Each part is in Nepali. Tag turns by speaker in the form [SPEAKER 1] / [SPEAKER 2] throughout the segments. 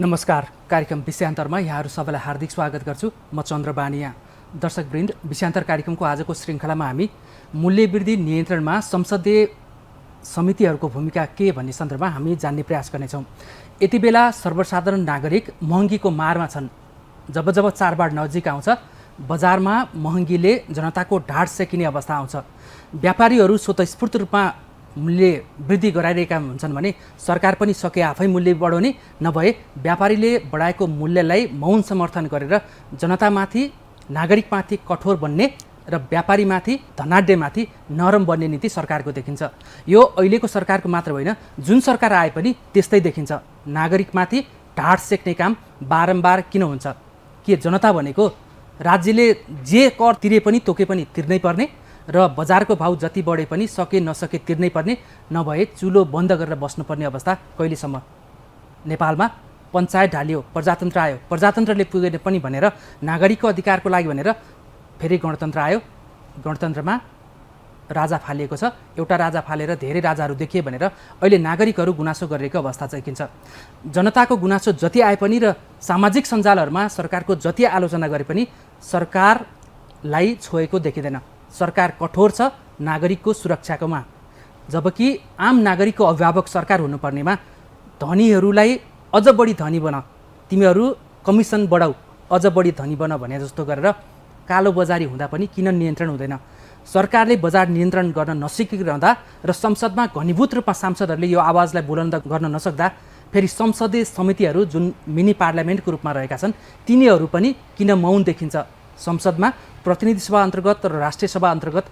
[SPEAKER 1] नमस्कार। कार्यक्रम विषयान्तरमा यहाँहरू सबैलाई हार्दिक स्वागत गर्छु। म चन्द्र बानिया। दर्शकवृन्द, विषयान्तर कार्यक्रमको आजको श्रृङ्खलामा हामी मूल्यवृद्धि नियन्त्रणमा संसदीय समितिहरूको भूमिका के भन्ने सन्दर्भमा हामी जान्ने प्रयास गर्नेछौँ। यति बेला सर्वसाधारण नागरिक महँगीको मारमा छन्। जब जब चाडबाड नजिक आउँछ, बजारमा महँगीले जनताको ढाड सेकिने अवस्था आउँछ। व्यापारीहरू स्वतस्फूर्त रूपमा मूल्य वृद्धि गराइरहेका हुन्छन् भने सरकार पनि सके आफै मूल्य बढाउने, नभए व्यापारीले बढाएको मूल्यलाई मौन समर्थन गरेर जनतामाथि, नागरिकमाथि कठोर बन्ने र व्यापारीमाथि, धनाढ्यमाथि नरम बन्ने नीति सरकारको देखिन्छ। यो अहिलेको सरकारको मात्र होइन, जुन सरकार आए पनि त्यस्तै देखिन्छ। नागरिकमाथि ढाड सेक्ने काम बारम्बार किन हुन्छ? के जनता भनेको राज्यले जे कर तिरे पनि तोके पनि तिर्नै पर्ने र बजारको भाउ जति बढे पनि सके नसके तिर्नै पर्ने, नभए चुलो बन्द गरेर बस्नुपर्ने अवस्था कहिलेसम्म? नेपालमा पञ्चायत ढालियो, प्रजातन्त्र आयो, प्रजातन्त्रले पुगेन पनि भनेर नागरिकको अधिकारको लागि भनेर फेरि गणतन्त्र आयो। गणतन्त्रमा राजा फालिएको छ। एउटा राजा फालेर धेरै राजाहरू देखिए भनेर अहिले नागरिकहरू गुनासो गरिरहेको अवस्था देखिन्छ। जनताको गुनासो जति आए पनि र सामाजिक सञ्जालहरूमा सरकारको जति आलोचना गरे पनि सरकारलाई छोएको देखिँदैन। सरकार कठोर छ नागरिकको सुरक्षाकोमा, जबकि आम नागरिकको अभिभावक सरकार हुनुपर्नेमा धनीहरूलाई अझ बढी धनी बन, तिमीहरू कमिसन बढाऊ, अझ बढी धनी बन भने जस्तो गरेर कालो बजारी हुँदा पनि किन नियन्त्रण हुँदैन? सरकारले बजार नियन्त्रण गर्न नसिकिरहँदा र संसदमा घनीभूत रूपमा सांसदहरूले यो आवाजलाई बुलन्द गर्न नसक्दा फेरि संसदीय समितिहरू जुन मिनी पार्लियामेन्टको रूपमा रहेका छन् तिनीहरू पनि किन मौन देखिन्छ? संसदमा प्रतिनिधि सभा अन्तर्गत र राष्ट्रिय सभा अन्तर्गत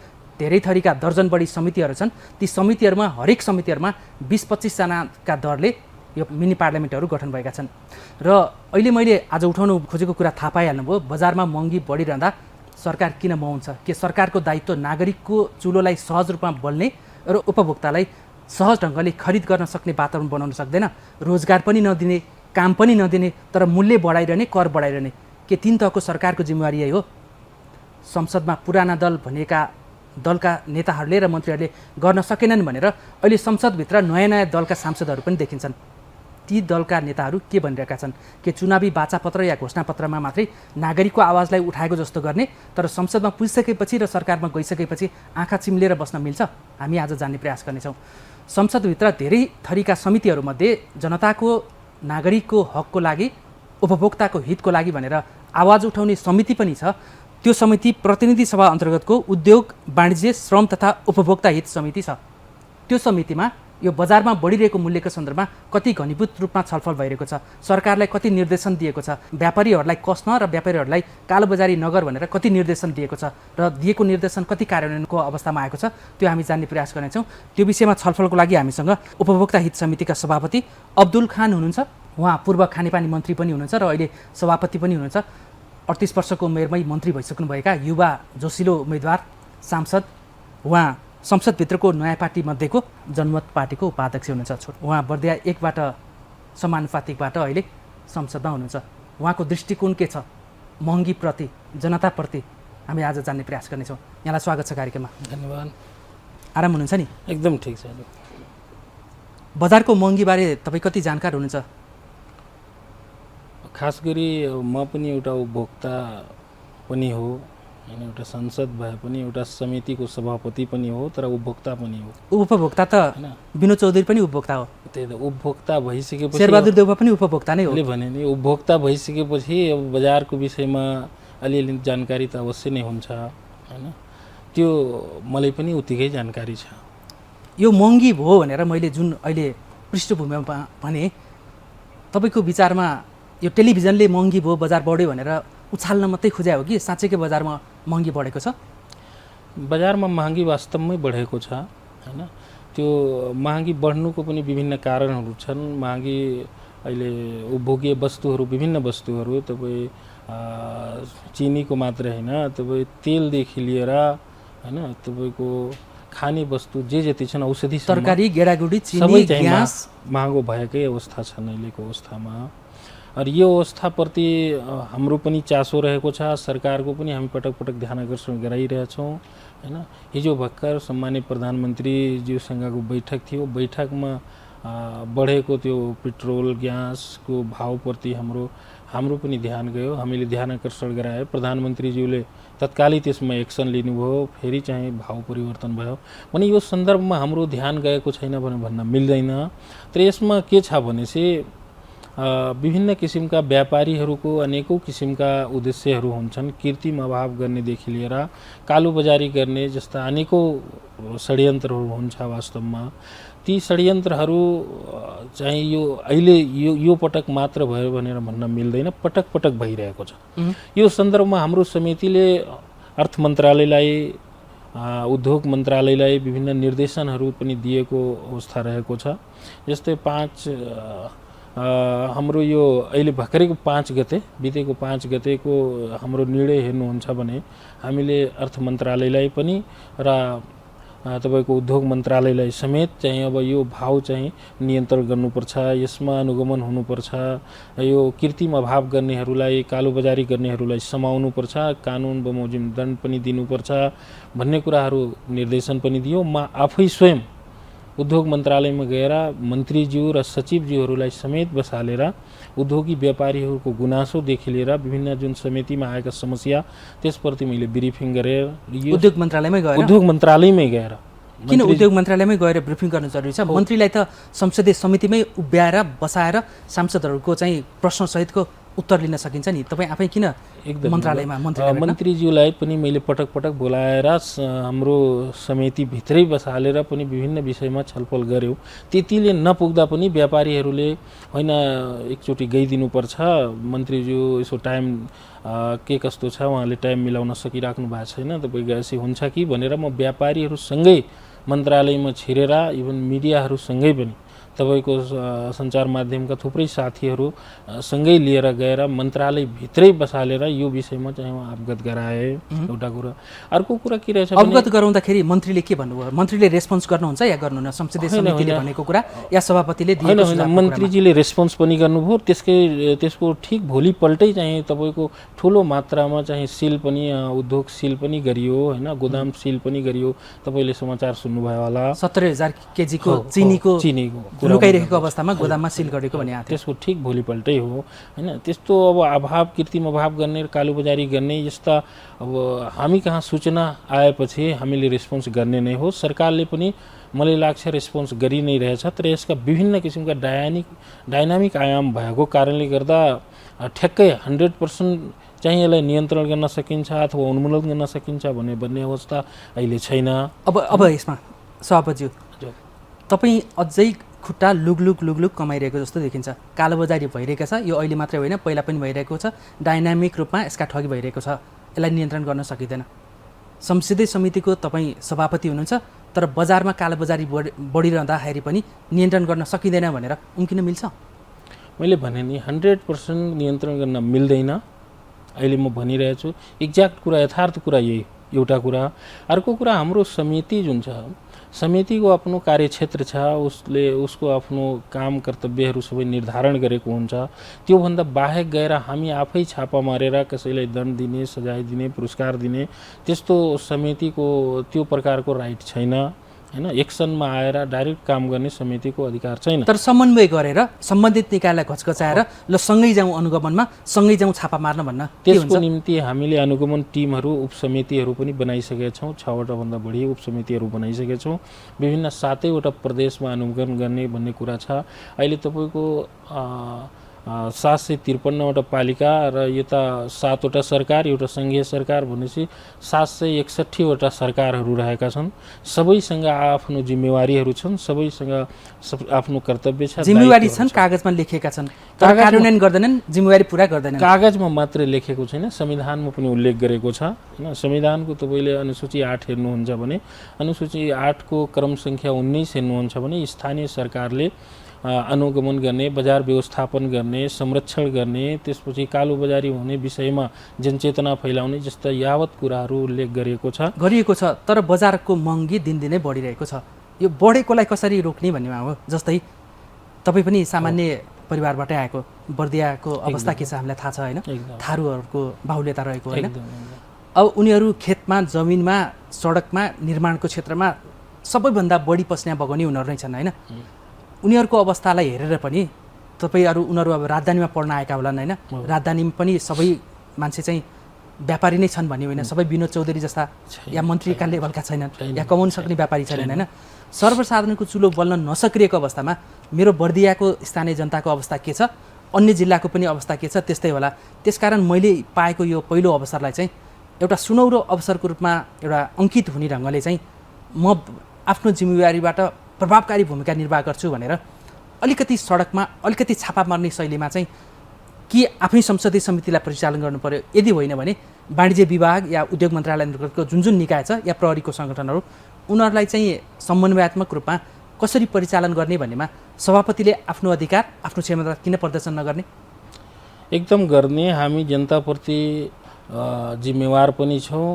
[SPEAKER 1] धेरै थरीका दर्जन बढी समितिहरू छन्। ती समितिहरूमा हरेक समितिहरूमा 20-25 जनाका दरले यो मिनी पार्लियामेन्टहरू गठन भएका छन्। र अहिले मैले आज उठाउनु खोजेको कुरा थाहा पाइहाल्नुभयो। बजारमा महँगी बढिरहँदा सरकार किन मौन छ? के सरकारको दायित्व नागरिकको चुलोलाई सहज रूपमा बल्ने र उपभोक्तालाई सहज ढङ्गले खरिद गर्न सक्ने वातावरण बनाउन सक्दैन? रोजगार पनि नदिने, काम पनि नदिने, तर मूल्य बढाइरहने, कर बढाइरहने, के तीन तहको सरकारको जिम्मेवारी यही हो? संसदमा पुराना दल भनेका दलका नेताहरूले र मन्त्रीहरूले गर्न सकेनन् भनेर अहिले संसदभित्र नयाँ नयाँ दलका सांसदहरू पनि देखिन्छन्। ती दलका नेताहरू के भनिरहेका छन्? के चुनावी बाचापत्र या घोषणापत्रमा मात्रै नागरिकको आवाजलाई उठाएको जस्तो गर्ने, तर संसदमा पुगिसकेपछि र सरकारमा गइसकेपछि आँखा चिम्लेर बस्न मिल्छ? हामी आज जान्ने प्रयास गर्नेछौँ। संसदभित्र धेरै थरीका समितिहरूमध्ये जनताको, नागरिकको हकको लागि, उपभोक्ताको हितको लागि भनेर आवाज उठाउने समिति पनि छ। त्यो समिति प्रतिनिधि सभा अन्तर्गतको उद्योग, वाणिज्य, श्रम तथा उपभोक्ता हित समिति छ। त्यो समितिमा यो बजारमा बढिरहेको मूल्यको सन्दर्भमा कति घनीभूत रूपमा छलफल भइरहेको छ, सरकारलाई कति निर्देशन दिएको छ, व्यापारीहरूलाई कस्न र व्यापारीहरूलाई कालोबजारी नगर भनेर कति निर्देशन दिएको छ र दिएको निर्देशन कति कार्यान्वयनको अवस्थामा आएको छ, त्यो हामी जान्ने प्रयास गर्नेछौँ। त्यो विषयमा छलफलको लागि हामीसँग उपभोक्ता हित समितिका सभापति अब्दुल खान हुनुहुन्छ। उहाँ पूर्व खानेपानी मन्त्री पनि हुनुहुन्छ र अहिले सभापति पनि हुनुहुन्छ। 38 वर्षको उमेरमै मन्त्री भइसक्नुभएका युवा जोसिलो उम्मेदवार, सांसद। उहाँ संसदभित्रको नयाँ पार्टी मध्येको जनमत पार्टीको उपाध्यक्ष हुनुहुन्छ। उहाँ बर्दिया 1बाट समानुपातिकबाट अहिले संसदमा हुनुहुन्छ। उहाँको दृष्टिकोण के छ महँगीप्रति, जनताप्रति? हामी आज जान्ने प्रयास गर्नेछौँ। यहाँलाई स्वागत छ कार्यक्रममा।
[SPEAKER 2] धन्यवाद।
[SPEAKER 1] आराम हुनुहुन्छ नि?
[SPEAKER 2] एकदम ठिक छ।
[SPEAKER 1] बजारको महँगीबारे तपाईँ कति जानकार हुनुहुन्छ?
[SPEAKER 2] खास गरी म पनि एउटा उपभोक्ता पनि हो होइन, एउटा सांसद भए पनि एउटा समितिको सभापति पनि हो, तर उपभोक्ता पनि हो।
[SPEAKER 1] उपभोक्ता त होइन, विनोद चौधरी पनि उपभोक्ता हो।
[SPEAKER 2] त्यही त, उपभोक्ता भइसकेपछि
[SPEAKER 1] शेरबहादुर देउवा पनि उपभोक्ता नै हो।
[SPEAKER 2] भने नि उपभोक्ता भइसकेपछि अब बजारको विषयमा अलिअलि जानकारी त अवश्य नै हुन्छ होइन। त्यो मलाई पनि उत्तिकै जानकारी छ।
[SPEAKER 1] यो महँगी भयो भनेर मैले जुन अहिले पृष्ठभूमिमा भने, तपाईँको विचारमा यो टेलिभिजनले महँगी भयो, बजार बढ्यो भनेर उछाल्न मात्रै खोज्या हो कि साँच्चैकै बजारमा महँगी बढेको छ?
[SPEAKER 2] बजारमा महँगी वास्तवमै बढेको छ होइन। त्यो महँगी बढ्नुको पनि विभिन्न कारणहरू छन्। महँगी अहिले उपभोग्य वस्तुहरू, विभिन्न वस्तुहरू, तपाईँ चिनीको मात्र होइन, तपाईँ तेलदेखि लिएर होइन, तपाईँको खाने वस्तु जे जति छन्, औषधि,
[SPEAKER 1] तरकारी, गेडागुडी, चिनी, ग्यास
[SPEAKER 2] महँगो भएकै अवस्था छन् अहिलेको अवस्थामा। और यो अवस्थाप्रति हाम्रो पनि चासो रहेको छ। सरकारको पनि हामी पटक पटक ध्यान आकर्षण गराइरहेछौँ होइन। हिजो भर्खर सम्माननीय प्रधानमन्त्रीज्यूसँगको बैठक थियो। बैठकमा बढेको त्यो पेट्रोल ग्यासको भावप्रति हाम्रो पनि ध्यान गयो। हामीले ध्यान आकर्षण गरायो। प्रधानमन्त्रीज्यूले तत्कालै त्यसमा एक्सन लिनुभयो, फेरि चाहिँ भाव परिवर्तन भयो। भने यो सन्दर्भमा हाम्रो ध्यान गएको छैन भने भन्न मिल्दैन। तर यसमा के छ भनेपछि विभिन्न किसिमका व्यापारीहरूको अनेकौं किसिमका उद्देश्यहरू हुन्छन्। कृत्रिम अभाव गर्नेदेखि लिएर कालोबजारी गर्ने जस्ता अनेकौं षड्यन्त्रहरू हुन्छ। वास्तवमा ती षड्यन्त्रहरू चाहिँ यो अहिले यो पटक मात्र भयो भनेर भन्न मिल्दैन, पटक पटक भइरहेको छ। यो सन्दर्भमा हाम्रो समितिले अर्थ मन्त्रालयलाई, उद्योग मन्त्रालयलाई विभिन्न निर्देशनहरू पनि दिएको अवस्था रहेको छ। जस्तै हाम्रो यो अहिले भर्खरैको 5 गते बितेको 5 गतेको हाम्रो निर्णय हेर्नुहुन्छ भने हामीले अर्थ मन्त्रालयलाई पनि र तपाईको उद्योग मन्त्रालयलाई समेत चाहिँ अब यो भाव चाहिँ नियन्त्रण गर्नुपर्छ, यसमा अनुगमन हुनुपर्छ, यो कृत्रिम अभाव गर्नेहरूलाई, कालोबजारी गर्नेहरूलाई समाउनुपर्छ, कानुन बमोजिम दण्ड पनि दिनुपर्छ भन्ने कुराहरू निर्देशन पनि दियो। म आफै स्वयं उद्योग मन्त्रालयमा गएर मन्त्रीज्यू र सचिवज्यूहरूलाई समेत बसालेर उद्योगी व्यापारीहरूको गुनासोदेखि लिएर विभिन्न जुन समितिमा आएका समस्या त्यसप्रति मैले ब्रिफिङ गरेर
[SPEAKER 1] उद्योग मन्त्रालयमै
[SPEAKER 2] गएर
[SPEAKER 1] किन उद्योग मन्त्रालयमै गएर ब्रिफिङ गर्न जरुरी छ? मन्त्रीलाई त संसदीय समितिमै उभ्याएर बसाएर सांसदहरूको चाहिँ प्रश्नसहितको उत्तर लिन सकिन्छ नि। तपाईँ आफै किन मन्त्रालयमा
[SPEAKER 2] मन्त्रीज्यूलाई पनि मैले पटक पटक बोलाएर हाम्रो समितिभित्रै बसालेर पनि विभिन्न विषयमा छलफल गऱ्यौँ। त्यतिले नपुग्दा पनि व्यापारीहरूले होइन एकचोटि गइदिनुपर्छ, मन्त्रीज्यू यसो टाइम के कस्तो छ उहाँले टाइम मिलाउन सकिराख्नु भएको छैन, तपाईँ गएपछि हुन्छ कि भनेर म व्यापारीहरूसँगै मन्त्रालयमा छिरेर इभन मिडियाहरूसँगै पनि तपाईको सञ्चार माध्यमका थुप्रै साथीहरू सँगै लिएर गएर मन्त्रालयभित्रै बसालेर यो विषयमा चाहिँ अवगत गराए। एउटा कुरा। अर्को कुरा के रहेछ,
[SPEAKER 1] अवगत गराउँदाखेरि मन्त्रीले के भन्नुभयो? मन्त्रीले रेस्पोन्स गर्नुहुन्छ या गर्नुहुन्न? संसदीय समितिले भनेको कुरा या सभापतिले दिएको सुझाव?
[SPEAKER 2] मन्त्रीजीले रेस्पोन्स पनि गर्नुभयो। त्यसको ठिक भोलिपल्टै चाहिँ तपाईको ठुलो मात्रामा चाहिँ सिल पनि, उद्योग सिल पनि गरियो होइन, गोदाम सिल पनि गरियो। तपाईले समाचार सुन्नुभयो होला।
[SPEAKER 1] 70,000 केजीको चिनीको लुकाइरहेको अवस्थामा गोदाममा सिल गरेको भने
[SPEAKER 2] त्यसको ठिक भोलिपल्टै हो होइन। त्यस्तो अब कृत्रिम अभाव गर्ने, कालोबजारी गर्ने यस्ता अब हामी कहाँ सूचना आएपछि हामीले रेस्पोन्स गर्ने नै हो। सरकारले पनि मलाई लाग्छ रेस्पोन्स गरि नै रहेछ। तर यसका विभिन्न किसिमका डाइनामिक आयाम भएको कारणले गर्दा ठ्याक्कै 100% चाहिँ यसलाई नियन्त्रण गर्न सकिन्छ अथवा उन्मूलन गर्न सकिन्छ भन्ने अवस्था अहिले छैन।
[SPEAKER 1] अब यसमा सभापतिज्यू तपाईँ अझै खुट्टा लुगलुग कमाइरहेको जस्तो देखिन्छ। कालोबजारी भइरहेको छ, यो अहिले मात्रै होइन पहिला पनि भइरहेको छ। डाइनामिक रूपमा यसका ठगी भइरहेको छ, यसलाई नियन्त्रण गर्न सकिँदैन। संसदीय समितिको तपाईँ सभापति हुनुहुन्छ, तर बजारमा कालोबजारी बढिरहँदाखेरि पनि नियन्त्रण गर्न सकिँदैन भनेर उम्किन मिल्छ?
[SPEAKER 2] मैले भने नि 100% नियन्त्रण गर्न मिल्दैन। अहिले म भनिरहेछु एक्ज्याक्ट कुरा, यथार्थ कुरा यही एउटा कुरा। अर्को कुरा, हाम्रो समिति जुन छ, समितिको आफ्नो कार्यक्षेत्र छ, उसको आफ्नो काम कर्तव्यहरू सबै निर्धारण गरेको हुन्छ। त्योभन्दा बाहेक गएर हामी आफै छापा मारेर कसैलाई दण्ड दिने, सजाय दिने, पुरस्कार दिने त्यस्तो समितिको त्यो प्रकारको राइट छैन हैन। एक्सनमा आएर डाइरेक्ट काम गर्ने समितिको अधिकार छैन।
[SPEAKER 1] तर समन्वय गरेर सम्बन्धित निकायलाई घचघचाएर ल सँगै जाउँ अनुगमनमा, सँगै जाउँ छापा मार्न भन्न
[SPEAKER 2] त्यसको निम्ति हामीले अनुगमन टिमहरू, उपसमितिहरू पनि बनाइसकेका छौँ। 6वटा भन्दा बढी उपसमितिहरू बनाइसकेका छौँ। विभिन्न 7वटा प्रदेशमा अनुगमन गर्ने भन्ने कुरा छ। अहिले तपाईको 753वटा पालिका र यता 7वटा सरकार, एउटा संघीय सरकार भनेपछि 761वटा सरकारहरू रहेका छन्। सबैसँग आफ्नो जिम्मेवारीहरू छन्, सबैसँग आफ्नो कर्तव्य छ,
[SPEAKER 1] जिम्मेवारी छन्, कागजमा लेखेका छन्, तर कार्यान्वयन गर्दैनन्, जिम्मेवारी पुरा गर्दैनन्।
[SPEAKER 2] कागजमा मात्रै लेखेको छैन, संविधानमा पनि उल्लेख गरेको छ हैन। संविधानको तपाईले अनुसूची 8 हेर्नुहुन्छ भने, अनुसूची 8 को क्रम संख्या 19 हेर्नुहुन्छ भने स्थानीय सरकारले अनुगमन गर्ने, बजार व्यवस्थापन गर्ने, संरक्षण गर्ने, त्यसपछि कालोबजारी हुने विषयमा जनचेतना फैलाउने जस्ता यावत कुराहरू उल्लेख गरिएको छ।
[SPEAKER 1] तर बजारको महँगी दिनदिनै बढिरहेको छ। यो बढेकोलाई कसरी रोक्ने भन्नेमा हो। जस्तै तपाईँ पनि सामान्य परिवारबाटै आएको, बर्दियाको अवस्था के छ हामीलाई थाहा छ हैन। थारूहरूको बाहुल्यता रहेको हैन। अब उनीहरू खेतमा, जमिनमा, सडकमा, निर्माणको क्षेत्रमा सबैभन्दा बढी पस्ने बगाउने उनीहरू नै छन् हैन। उनीहरूको अवस्थालाई हेरेर पनि तपाईँहरू उनीहरू अब राजधानीमा पढ्न आएका होलान् होइन, राजधानीमा पनि सबै मान्छे चाहिँ व्यापारी नै छन् भन्ने होइन, सबै विनोद चौधरी जस्ता या मन्त्रीका लेभलका छैनन् या कमाउन सक्ने व्यापारी छैनन् होइन। सर्वसाधारणको चुलो बल्न नसक्रिएको अवस्थामा मेरो बर्दियाको स्थानीय जनताको अवस्था के छ, अन्य जिल्लाको पनि अवस्था के छ त्यस्तै होला। त्यसकारण मैले पाएको यो पहिलो अवसरलाई चाहिँ एउटा सुनौरो अवसरको रूपमा एउटा अङ्कित हुने ढङ्गले चाहिँ म आफ्नो जिम्मेवारीबाट प्रभावकारी भूमिका निर्वाह गर्छु भनेर अलिकति सडकमा अलिकति छापा मार्ने शैलीमा चाहिँ कि आफ्नै संसदीय समितिलाई परिचालन गर्नु पर्यो, यदि होइन भने वाणिज्य विभाग या उद्योग मन्त्रालय अन्तर्गतको जुन जुन निकाय छ या प्रहरीको सङ्गठनहरू उनीहरूलाई चाहिँ समन्वयात्मक रूपमा कसरी परिचालन गर्ने भन्नेमा सभापतिले आफ्नो अधिकार आफ्नो क्षमता किन प्रदर्शन नगर्ने?
[SPEAKER 2] एकदम गर्ने। हामी जनताप्रति जिम्मेवार पनि छौँ,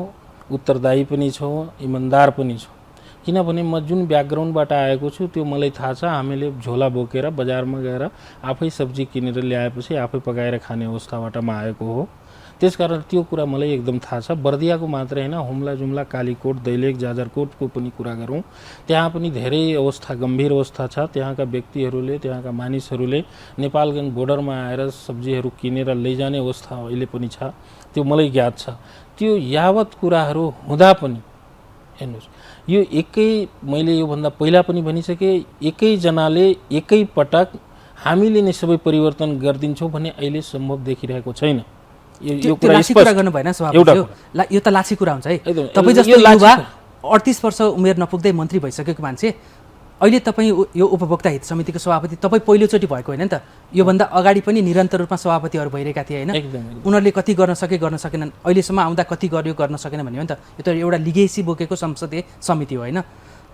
[SPEAKER 2] उत्तरदायी पनि छौँ, इमान्दार पनि छौँ। किनभने म जुन ब्याकग्राउन्डबाट आएको छु त्यो मलाई थाहा छ। हामीले झोला बोकेर बजारमा गएर आफै सब्जी किनेर ल्याएपछि आफै पकाएर खाने अवस्थाबाट म आएको हो। त्यसकारण त्यो कुरा मलाई एकदम थाहा छ। बर्दियाको मात्र होइन, हुम्ला जुम्ला, कालीकोट, दैलेख, जाजरकोटको पनि कुरा गरौँ, त्यहाँ पनि धेरै अवस्था गम्भीर अवस्था छ। त्यहाँका व्यक्तिहरूले, त्यहाँका मानिसहरूले नेपालगञ्ज बोर्डरमा आएर सब्जीहरू किनेर लैजाने अवस्था अहिले पनि छ, त्यो मलाई ज्ञात छ। त्यो यावत कुराहरू हुँदा पनि हेर्नुहोस्, यो मैले योभन्दा पहिला पनि भनिसकेँ, एकैजनाले एकै पटक हामीले नै सबै परिवर्तन गरिदिन्छौँ भन्ने अहिले सम्भव देखिरहेको छैन। यो कुरा
[SPEAKER 1] कुरा गर्नु भएन सभापति, यो त लाछी कुरा हुन्छ है। तपाईँ जस्तो युवा 38 वर्ष उमेर नपुग्दै मन्त्री भइसकेको मान्छे अहिले तपाईँ यो उपभोक्ता हित समितिको सभापति तपाईँ पहिलोचोटि भएको होइन नि त। योभन्दा अगाडि पनि निरन्तर रूपमा सभापतिहरू भइरहेका थिए होइन। उनीहरूले कति गर्न सकेनन्, अहिलेसम्म आउँदा कति गर्यो गर्न सकेन भन्ने हो नि त। यो त एउटा लिगेसी बोकेको संसदीय समिति हो होइन।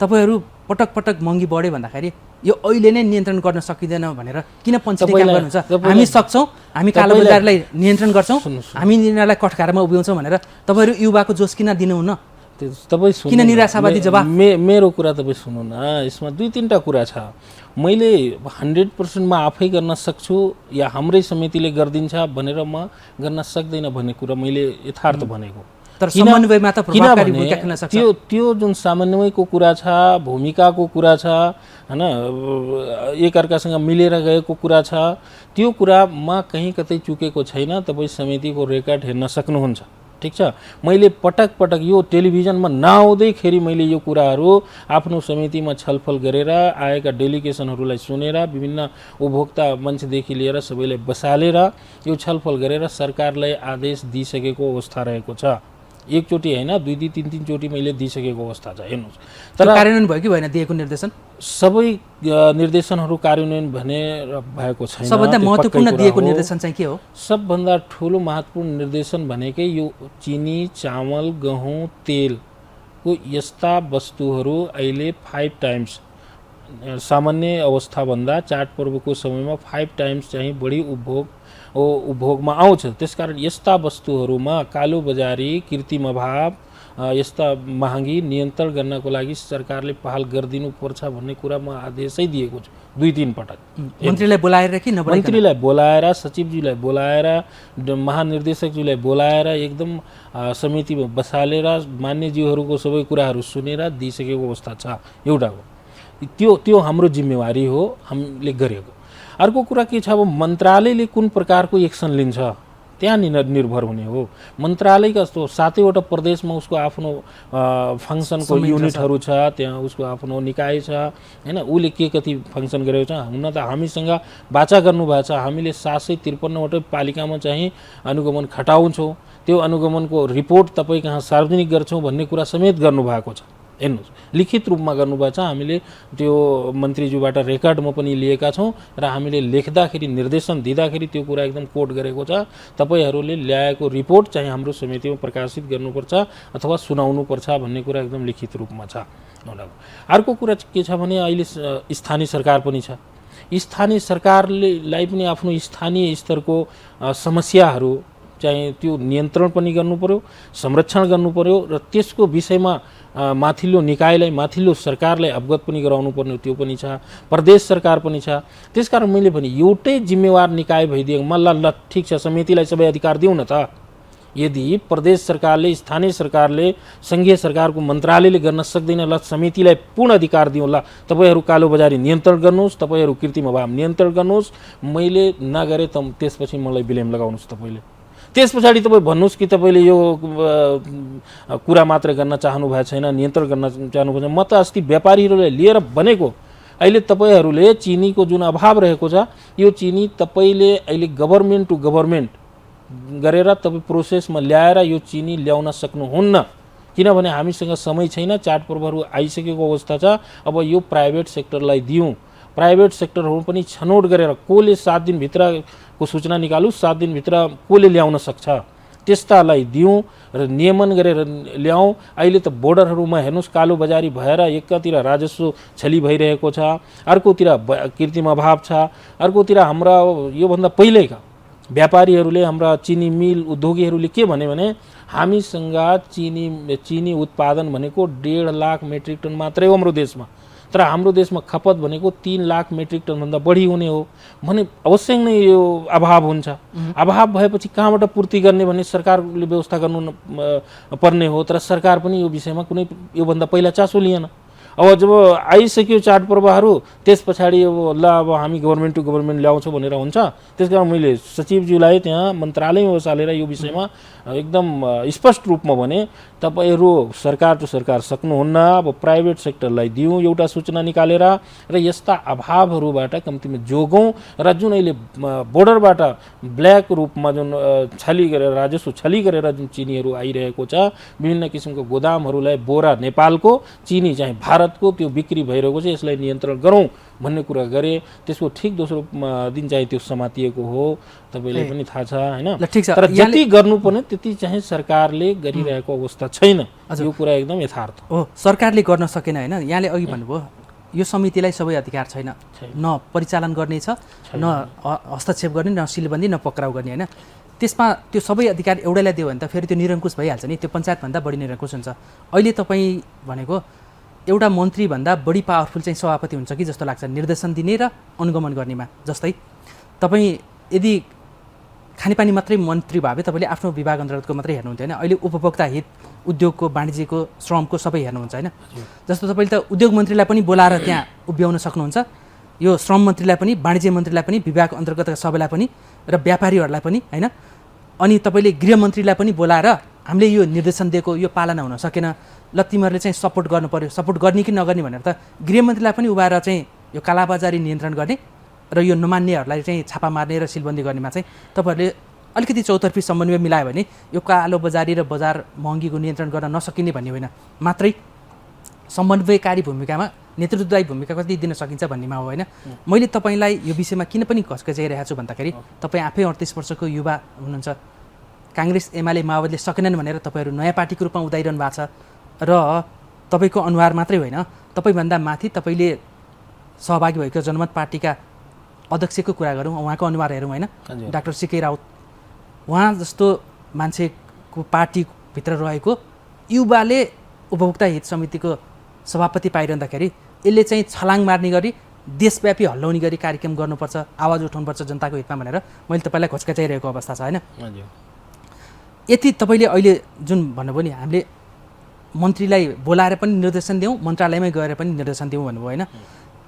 [SPEAKER 1] तपाईँहरू पटक पटक महँगी बढ्यो भन्दाखेरि यो अहिले नै नियन्त्रण गर्न सकिँदैन भनेर किन पञ्चायती काम गर्नुहुन्छ? हामी सक्छौँ, हामी कालोबजारलाई नियन्त्रण गर्छौँ, हामी यिनीहरूलाई कठघारामा उभ्याउँछौँ भनेर तपाईँहरू युवाको जोस किन दिनुहुन्न?
[SPEAKER 2] तपाईँ
[SPEAKER 1] किन निराशावादी जवाफ?
[SPEAKER 2] मेरो कुरा तपाईँ सुन्नु न। यसमा 2-3टा कुरा छ। मैले 100% म आफै गर्न सक्छु या हाम्रै समितिले गरिदिन्छ भनेर म गर्न सक्दैन भन्ने कुरा मैले यथार्थ भनेको।
[SPEAKER 1] तर समन्वयमा त प्रभावकारी भूमिका खेल्न सक्छ।
[SPEAKER 2] त्यो जुन समन्वयको कुरा छ, भूमिकाको कुरा छ हैन, एकअर्कासँग मिलेर गएको कुरा छ, त्यो कुरा म कहीँ कतै चुकेको छैन। तपाईँ समितिको रेकर्ड हेर्न सक्नुहुन्छ। ठिक छ, मैले पटक पटक यो टेलिभिजनमा नआउँदैखेरि मैले यो कुराहरू आफ्नो समितिमा छलफल गरेर आएका डेलिगेसनहरूलाई सुनेर विभिन्न उपभोक्ता मञ्चदेखि लिएर सबैलाई बसालेर यो छलफल गरेर सरकारलाई आदेश दिइसकेको अवस्था रहेको छ। एकचोटि होइन, 2-3 चोटि मैले दिइसकेको अवस्था छ। हेर्नुहोस्,
[SPEAKER 1] तर कार्यान्वयन भयो कि भएन दिएको निर्देशन?
[SPEAKER 2] सबै निर्देशनहरू कार्यान्वयन भने भएको छैन।
[SPEAKER 1] सबभन्दा महत्त्वपूर्ण दिएको निर्देशन चाहिँ के हो?
[SPEAKER 2] सबभन्दा ठुलो महत्त्वपूर्ण निर्देशन भनेकै यो चिनी, चामल, गहुँ, तेलको यस्ता वस्तुहरू अहिले 5 टाइम्स सामान्य अवस्थाभन्दा चाडपर्वको समयमा 5 टाइम्स चाहिँ बढी उपभोगमा आउँछ। त्यसकारण यस्ता वस्तुहरूमा कालोबजारी, कृत्रिम अभाव, यस्ता महँगी नियन्त्रण गर्नको लागि सरकारले पहल गरिदिनुपर्छ भन्ने कुरा म आदेशै दिएको छु 2-3 पटक।
[SPEAKER 1] मन्त्रीलाई बोलाएर कि नबोलाइकन?
[SPEAKER 2] मन्त्रीलाई बोलाएर, सचिवजीलाई बोलाएर, महानिर्देशकजीलाई बोलाएर एकदम समितिमा बसालेर मान्यज्यूहरूको सबै कुराहरू सुनेर दिइसकेको अवस्था छ। एउटा हो त्यो हाम्रो जिम्मेवारी हो, हामीले गरेको। अर्को कुरा के छ, अब मन्त्रालयले कुन प्रकारको एक्सन लिन्छ त्यहाँ निर्भर हुने हो। मन्त्रालयका 7वटा प्रदेशमा उसको आफ्नो फङ्सनको युनिटहरू छ, त्यहाँ उसको आफ्नो निकाय छ हैन। उसले के कति फङ्सन गरेको छ, हुन त हामीसँग वाचा गर्नुभएको छ। हामीले 753वटा पालिकामा चाहिँ अनुगमन खटाउँछौँ, त्यो अनुगमनको रिपोर्ट तपाईँ कहाँ सार्वजनिक गर्छौँ भन्ने कुरा समेत गर्नुभएको छ। हेर्नुहोस्, लिखित रूपमा गर्नुभएको छ। हामीले त्यो मन्त्रीज्यूबाट रेकर्डमा पनि लिएका छौँ र हामीले लेख्दाखेरि, निर्देशन दिँदाखेरि त्यो कुरा एकदम कोट गरेको छ। तपाईँहरूले ल्याएको रिपोर्ट चाहिँ हाम्रो समितिमा प्रकाशित गर्नुपर्छ अथवा सुनाउनुपर्छ भन्ने कुरा एकदम लिखित रूपमा छ। अर्को कुरा के छ भने अहिले स्थानीय सरकार पनि छ। स्थानीय सरकारलाई पनि आफ्नो स्थानीय स्तरको समस्याहरू चाहिँ त्यो नियन्त्रण पनि गर्नु पर्यो, संरक्षण गर्नु पर्यो र त्यसको विषयमा माथिल्लो निकायलाई, माथिल्लो सरकारलाई अवगत पनि गराउनु पर्ने त्यो पनि छ। प्रदेश सरकार पनि छ। त्यसकारण मैले भने एउटै जिम्मेवार निकाय भइदिएको ल ठिक छ, समितिलाई सबै अधिकार दिउँ न त। यदि प्रदेश सरकारले, स्थानीय सरकारले, सङ्घीय सरकारको मन्त्रालयले गर्न सक्दैन, ल समितिलाई पूर्ण अधिकार दिउँ, ल तपाईँहरू कालोबजारी नियन्त्रण गर्नुहोस्, तपाईँहरू कृत्रिम अभाव नियन्त्रण गर्नुहोस्, मैले नगरे त त्यसपछि मलाई ब्लेम लगाउनुहोस् तपाईँले। त्यस पछाडि तपाईँ भन्नुहोस् कि तपाईँले यो कुरा मात्र गर्न चाहनु भएको छैन, नियन्त्रण गर्न चाहनु भएको छैन। म त अस्ति व्यापारीहरूलाई लिएर भनेको, अहिले तपाईँहरूले चिनीको जुन अभाव रहेको छ, यो चिनी तपाईँले अहिले गभर्मेन्ट टु गभर्मेन्ट गरेर तपाईँ प्रोसेसमा ल्याएर यो चिनी ल्याउन सक्नुहुन्न, किनभने हामीसँग समय छैन, चाडपर्वहरू आइसकेको अवस्था छ। अब यो प्राइभेट सेक्टरलाई दिउँ, प्राइभेट सेक्टरहरू पनि छनौट गरेर कोले 7 दिनभित्रको सूचना निकालु, 7 दिनभित्र कोले ल्याउन सक्छ त्यस्तालाई दिउँ र नियमन गरेर ल्याउँ। अहिले त बोर्डरहरूमा हेर्नुहोस् कालोबजारी भएर एकतिर राजस्व छली भइरहेको छ, अर्कोतिर कृत्रिम अभाव छ, अर्कोतिर हाम्रा योभन्दा पहिल्यैका व्यापारीहरूले, हाम्रा चिनी मिल उद्योगीहरूले के भने हामीसँग चिनी उत्पादन भनेको 1.5 लाख मेट्रिक टन मात्रै हो हाम्रो देशमा, तर हाम्रो देशमा खपत भनेको 3 लाख मेट्रिक टनभन्दा बढी हुने हो भने अवश्य नै यो अभाव हुन्छ। अभाव भएपछि कहाँबाट पूर्ति गर्ने भन्ने सरकारले व्यवस्था गर्नु पर्ने हो, तर सरकार पनि यो विषयमा कुनै योभन्दा पहिला चासो लिएन। अब जब आइसक्यो चाडपर्वहरू, त्यस पछाडि अब ल अब हामी गभर्मेन्ट टु गभर्मेन्ट ल्याउँछौँ भनेर हुन्छ। त्यस कारण मैले सचिवज्यूलाई त्यहाँ मन्त्रालयमा बसालेर यो विषयमा एकदम स्पष्ट रूपमा भने तपाईँहरू सरकार टु सरकार सक्नुहुन्न, अब प्राइभेट सेक्टरलाई दिउँ एउटा सूचना निकालेर र यस्ता अभावहरूबाट कम्तीमा जोगौँ र जुन अहिले बोर्डरबाट ब्ल्याक रूपमा जुन छली गरेर राजस्व छली गरेर जुन चिनीहरू आइरहेको छ, विभिन्न किसिमको गोदामहरूलाई बोरा नेपालको चिनी चाहिँ भारतको त्यो बिक्री भइरहेको छ, यसलाई नियन्त्रण गरौँ भन्ने कुरा गरे। त्यसको ठिक दोस्रो दिन चाहिँ त्यो समातिएको हो, तपाईँलाई पनि थाहा छ हैन। तर जति गर्नुपर्ने त्यति चाहिँ सरकारले गरिरहेको अवस्था छैन, यो कुरा एकदम यथार्थ
[SPEAKER 1] हो। सरकारले गर्न सकेन हैन, यहाँले अघि भन्नुभयो यो समितिलाई सबै अधिकार छैन, न परिचालन गर्ने छ, न हस्तक्षेप गर्ने, न सिलबन्दी, न पक्राउ गर्ने हैन। त्यसमा त्यो सबै अधिकार एउटालाई दियो भने त फेरि त्यो निरङ्कुश भइहाल्छ नि, त्यो पञ्चायतभन्दा बढी निरङ्कुश हुन्छ। अहिले तपाईँ भनेको एउटा मन्त्रीभन्दा बढी पावरफुल चाहिँ सभापति हुन्छ कि जस्तो लाग्छ निर्देशन दिने र अनुगमन गर्नेमा। जस्तै तपाईँ यदि खानेपानी मात्रै मन्त्री भए तपाईँले आफ्नो विभाग अन्तर्गतको मात्रै हेर्नुहुन्थ्यो होइन, अहिले उपभोक्ता हित, उद्योगको, वाणिज्यको, श्रमको सबै हेर्नुहुन्छ होइन। जस्तो तपाईँले त उद्योग मन्त्रीलाई पनि बोलाएर त्यहाँ उभ्याउन सक्नुहुन्छ, यो श्रम मन्त्रीलाई पनि, वाणिज्य मन्त्रीलाई पनि, विभाग अन्तर्गतका सबैलाई पनि र व्यापारीहरूलाई पनि होइन। अनि तपाईँले गृहमन्त्रीलाई पनि बोलाएर हामीले यो निर्देशन दिएको यो पालना हुन सकेन, ल तिमीहरूले चाहिँ सपोर्ट गर्नु पर्यो, सपोर्ट गर्ने कि नगर्ने भनेर त गृहमन्त्रीलाई पनि उभाएर चाहिँ यो कालाबजारी नियन्त्रण गर्ने र यो नमान्नेहरूलाई चाहिँ छापा मार्ने र सिलबन्दी गर्नेमा चाहिँ तपाईँहरूले अलिकति चौतर्फी समन्वय मिलायो भने यो कालोबजारी र बजार महँगीको नियन्त्रण गर्न नसकिने भन्ने होइन, मात्रै समन्वयकारी भूमिकामा नेतृत्वदायी भूमिका कति दिन सकिन्छ भन्नेमा हो होइन। मैले तपाईँलाई यो विषयमा किन पनि घचघचाइरहेको छु भन्दाखेरि तपाईँ आफै 38 वर्षको युवा हुनुहुन्छ, काङ्ग्रेस एमाले माओवादीले सकेनन् भनेर तपाईँहरू नयाँ पार्टीको रूपमा उदाइरहनु भएको छ र तपाईँको अनुहार मात्रै होइन, तपाईँभन्दा माथि तपाईँले सहभागी भएको जनमत पार्टीका अध्यक्षको कुरा गरौँ, उहाँको अनुहार हेरौँ होइन, डाक्टर सिके राउत, उहाँ जस्तो मान्छेको पार्टीभित्र रहेको युवाले उपभोक्ता हित समितिको सभापति पाइरहँदाखेरि यसले चाहिँ छलाङ मार्ने गरी देशव्यापी हल्लाउने गरी कार्यक्रम गर्नुपर्छ, आवाज उठाउनुपर्छ जनताको हितमा भनेर मैले तपाईँलाई घचघचाइरहेको अवस्था छ होइन। यति तपाईँले अहिले जुन भन्नुभयो नि, हामीले मन्त्रीलाई बोलाएर पनि निर्देशन दिउँ, मन्त्रालयमै गएर पनि निर्देशन दिउँ भन्नुभयो होइन।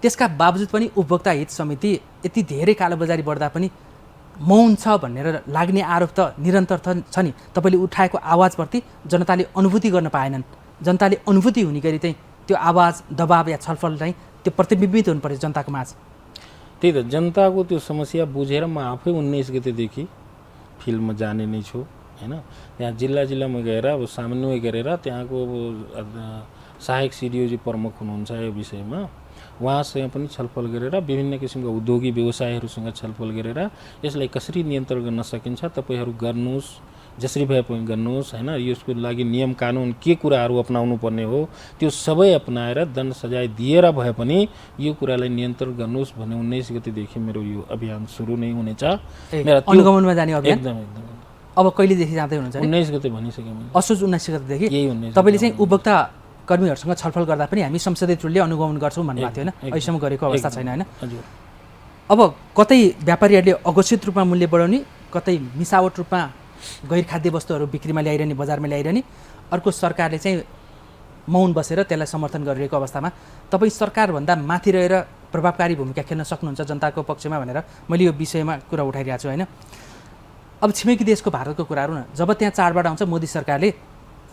[SPEAKER 1] त्यसका बावजुद पनि उपभोक्ता हित समिति यति धेरै कालोबजारी बढ्दा पनि मौन छ भनेर लाग्ने आरोप त निरन्तर छ नि। तपाईँले उठाएको आवाजप्रति जनताले अनुभूति गर्न पाएनन्, जनताले अनुभूति हुने गरी चाहिँ त्यो आवाज, दबाब या छलफल चाहिँ त्यो प्रतिबिम्बित हुनु पर्यो जनताको माझ।
[SPEAKER 2] त्यही त जनताको त्यो समस्या बुझेर म आफै 19 गतेदेखि फिल्डमा जाने नै छु हैन। त्यहाँ जिल्लामा गएर अब समन्वय गरेर त्यहाँको सहायक सिडिओजी प्रमुख हुनुहुन्छ यो विषयमा, उहाँसँग पनि छलफल गरेर विभिन्न किसिमका उद्योगी व्यवसायहरूसँग छलफल गरेर यसलाई कसरी नियन्त्रण गर्न सकिन्छ तपाईँहरू गर्नुहोस्, जसरी भए पनि गर्नुहोस् हैन। यसको लागि नियम कानुन के कुराहरू अपनाउनु पर्ने हो त्यो सबै अपनाएर दण्ड सजाय दिएर भए पनि यो कुरालाई नियन्त्रण गर्नुहोस् भन्ने 19 गतेदेखि मेरो यो अभियान सुरु नै हुनेछ।
[SPEAKER 1] अनुगमनमा जाने अभियान
[SPEAKER 2] एकदम
[SPEAKER 1] अब कहिलेदेखि जाँदै हुनुहुन्छ?
[SPEAKER 2] 19 गते भनिसकेँ मैले,
[SPEAKER 1] असोज 19 गतेदेखि
[SPEAKER 2] यही 19
[SPEAKER 1] तपाईँले चाहिँ उपभोक्ता कर्मीहरूसँग छलफल गर्दा पनि हामी संसदीय टोलले अनुगमन गर्छौँ भन्नुभएको थियो होइन, अहिलेसम्म गरेको अवस्था छैन होइन। अब कतै व्यापारीहरूले अघोषित रूपमा मूल्य बढाउने, कतै मिसावट रूपमा गैर खाद्य वस्तुहरू बिक्रीमा ल्याइरहने, बजारमा ल्याइरहने, अर्को सरकारले चाहिँ मौन बसेर त्यसलाई समर्थन गरिरहेको अवस्थामा तपाईँ सरकारभन्दा माथि रहेर प्रभावकारी भूमिका खेल्न सक्नुहुन्छ जनताको पक्षमा भनेर मैले यो विषयमा कुरा उठाइरहेको छु होइन। अब छिमेकी देशको भारतको कुराहरू न, जब त्यहाँ चाडबाड आउँछ मोदी सरकारले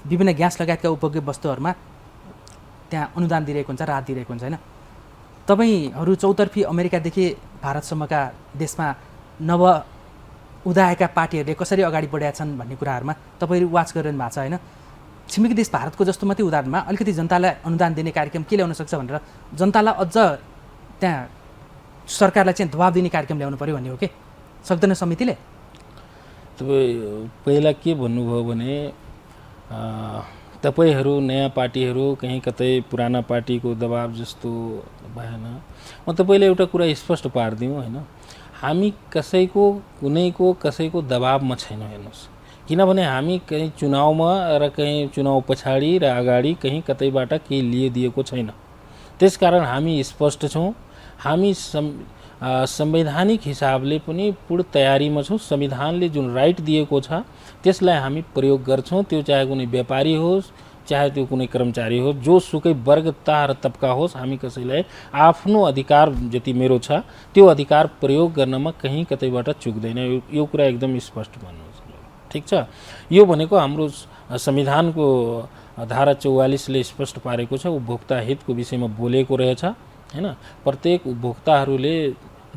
[SPEAKER 1] विभिन्न ग्यास लगायतका उपभोग्य वस्तुहरूमा त्यहाँ अनुदान दिइरहेको हुन्छ, राहत दिइरहेको हुन्छ होइन। तपाईँहरू चौतर्फी अमेरिकादेखि भारतसम्मका देशमा नव उदाएका पार्टीहरूले कसरी अगाडि बढेका छन् भन्ने कुराहरूमा तपाईँहरू वाच गरिरहनु भएको छ होइन। छिमेकी देश भारतको जस्तो मात्रै उदाहरणमा अलिकति जनतालाई अनुदान दिने कार्यक्रम के ल्याउन सक्छ भनेर जनतालाई अझ त्यहाँ सरकारलाई चाहिँ दबाब दिने कार्यक्रम ल्याउनु पऱ्यो भन्ने हो कि सक्दैन समितिले?
[SPEAKER 2] तपाईँ पहिला के भन्नुभयो भने तपाईँहरू नयाँ पार्टीहरू कहीँ कतै पुराना पार्टीको दबाब जस्तो भएन। म तपाईँले एउटा कुरा स्पष्ट पारिदिउँ होइन, हामी कसैको दबाबमा छैनौँ। हेर्नुहोस्, किनभने हामी कहीँ चुनावमा र कहीँ चुनाव पछाडि र अगाडि कहीँ कतैबाट केही लिइदिएको छैन। त्यसकारण हामी स्पष्ट छौँ। हामी संवैधानिक हिसाबले पनि पूर्ण तयारीमा छौँ। संविधानले जुन राइट दिएको छ त्यसलाई हामी प्रयोग गर्छौँ। त्यो चाहे कुनै व्यापारी होस्, चाहे त्यो कुनै कर्मचारी होस्, जोसुकै वर्ग तह र तबका होस्, हामी कसैलाई आफ्नो अधिकार जति मेरो छ त्यो अधिकार प्रयोग गर्नमा कहीँ कतैबाट चुक्दैन। यो कुरा एकदम स्पष्ट भन्नुहोस्, ठिक छ। यो भनेको हाम्रो संविधानको धारा 44ले स्पष्ट पारेको छ, उपभोक्ता हितको विषयमा बोलेको रहेछ हैन। प्रत्येक उपभोक्ताहरूले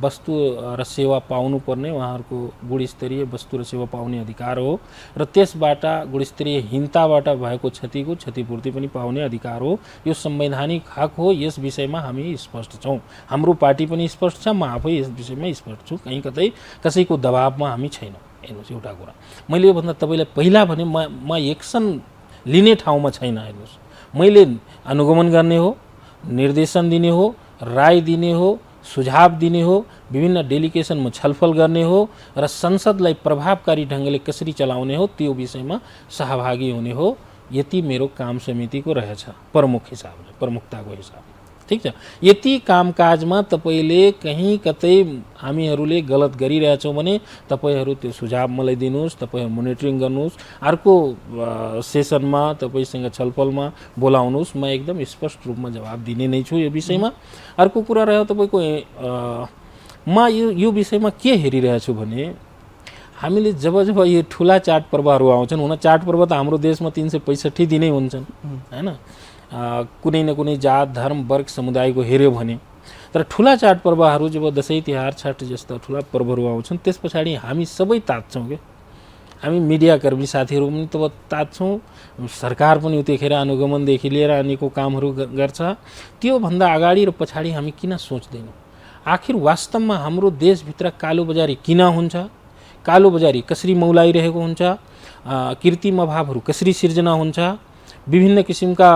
[SPEAKER 2] वस्तु र सेवा पाउनुपर्ने उहाँहरूको गुणस्तरीय वस्तु र सेवा पाउने अधिकार हो र त्यसबाट गुणस्तरीयहीनताबाट भएको क्षतिको क्षतिपूर्ति पनि पाउने अधिकार हो। यो संवैधानिक हक हो। यस विषयमा हामी स्पष्ट छौँ। हाम्रो पार्टी पनि स्पष्ट छ, म आफै यस विषयमा स्पष्ट छु। कहीँ कतै कसैको दबाबमा हामी छैनौँ। हेर्नुहोस्, एउटा कुरा मैले योभन्दा तपाईँलाई पहिला भने म एक्सन लिने ठाउँमा छैन। हेर्नुहोस्, मैले अनुगमन गर्ने हो, निर्देशन दिने हो, राय दिने हो, सुझाव दिने हो, विभिन्न डेलिगेसनमा छलफल गर्ने हो र संसदलाई प्रभावकारी ढङ्गले कसरी चलाउने हो त्यो विषयमा सहभागी हुने हो। यति मेरो काम समितिको रहेछ प्रमुख हिसाबले, प्रमुखताको हिसाबले, ठिक छ। यति कामकाजमा तपाईँले कहीँ कतै हामीहरूले गलत गरिरहेछौँ भने तपाईँहरू त्यो सुझाव मलाई दिनुहोस्, तपाईँहरू मोनिटरिङ गर्नुहोस्, अर्को सेसनमा तपाईँसँग छलफलमा बोलाउनुहोस्। म एकदम स्पष्ट रूपमा जवाब दिने नै छु यो विषयमा। अर्को कुरा रह्यो तपाईँको, म यो विषयमा के हेरिरहेछु भने हामीले जब यो ठुला चाडपर्वहरू आउँछन्, हुन चाडपर्व त हाम्रो देशमा 365 दिनै हुन्छन् हैन, कुनै न कुनै जात धर्म वर्ग समुदायको हेऱ्यो भने। तर ठुला चाडपर्वहरू जब दसैँ तिहार छठ जस्ता ठुला पर्वहरू आउँछन् त्यस पछाडि हामी सबै तात्छौँ क्या। हामी मिडियाकर्मी साथीहरू पनि तब तात्छौँ, सरकार पनि उतिखेर अनुगमनदेखि लिएर अनेकौँ कामहरू गर्छ। त्योभन्दा अगाडि र पछाडि हामी किन सोच्दैनौँ? आखिर वास्तवमा हाम्रो देशभित्र कालोबजारी किन हुन्छ? कालोबजारी कसरी मौलाइरहेको हुन्छ? कृत्रिम अभावहरू कसरी सिर्जना हुन्छ? विभिन्न किसिमका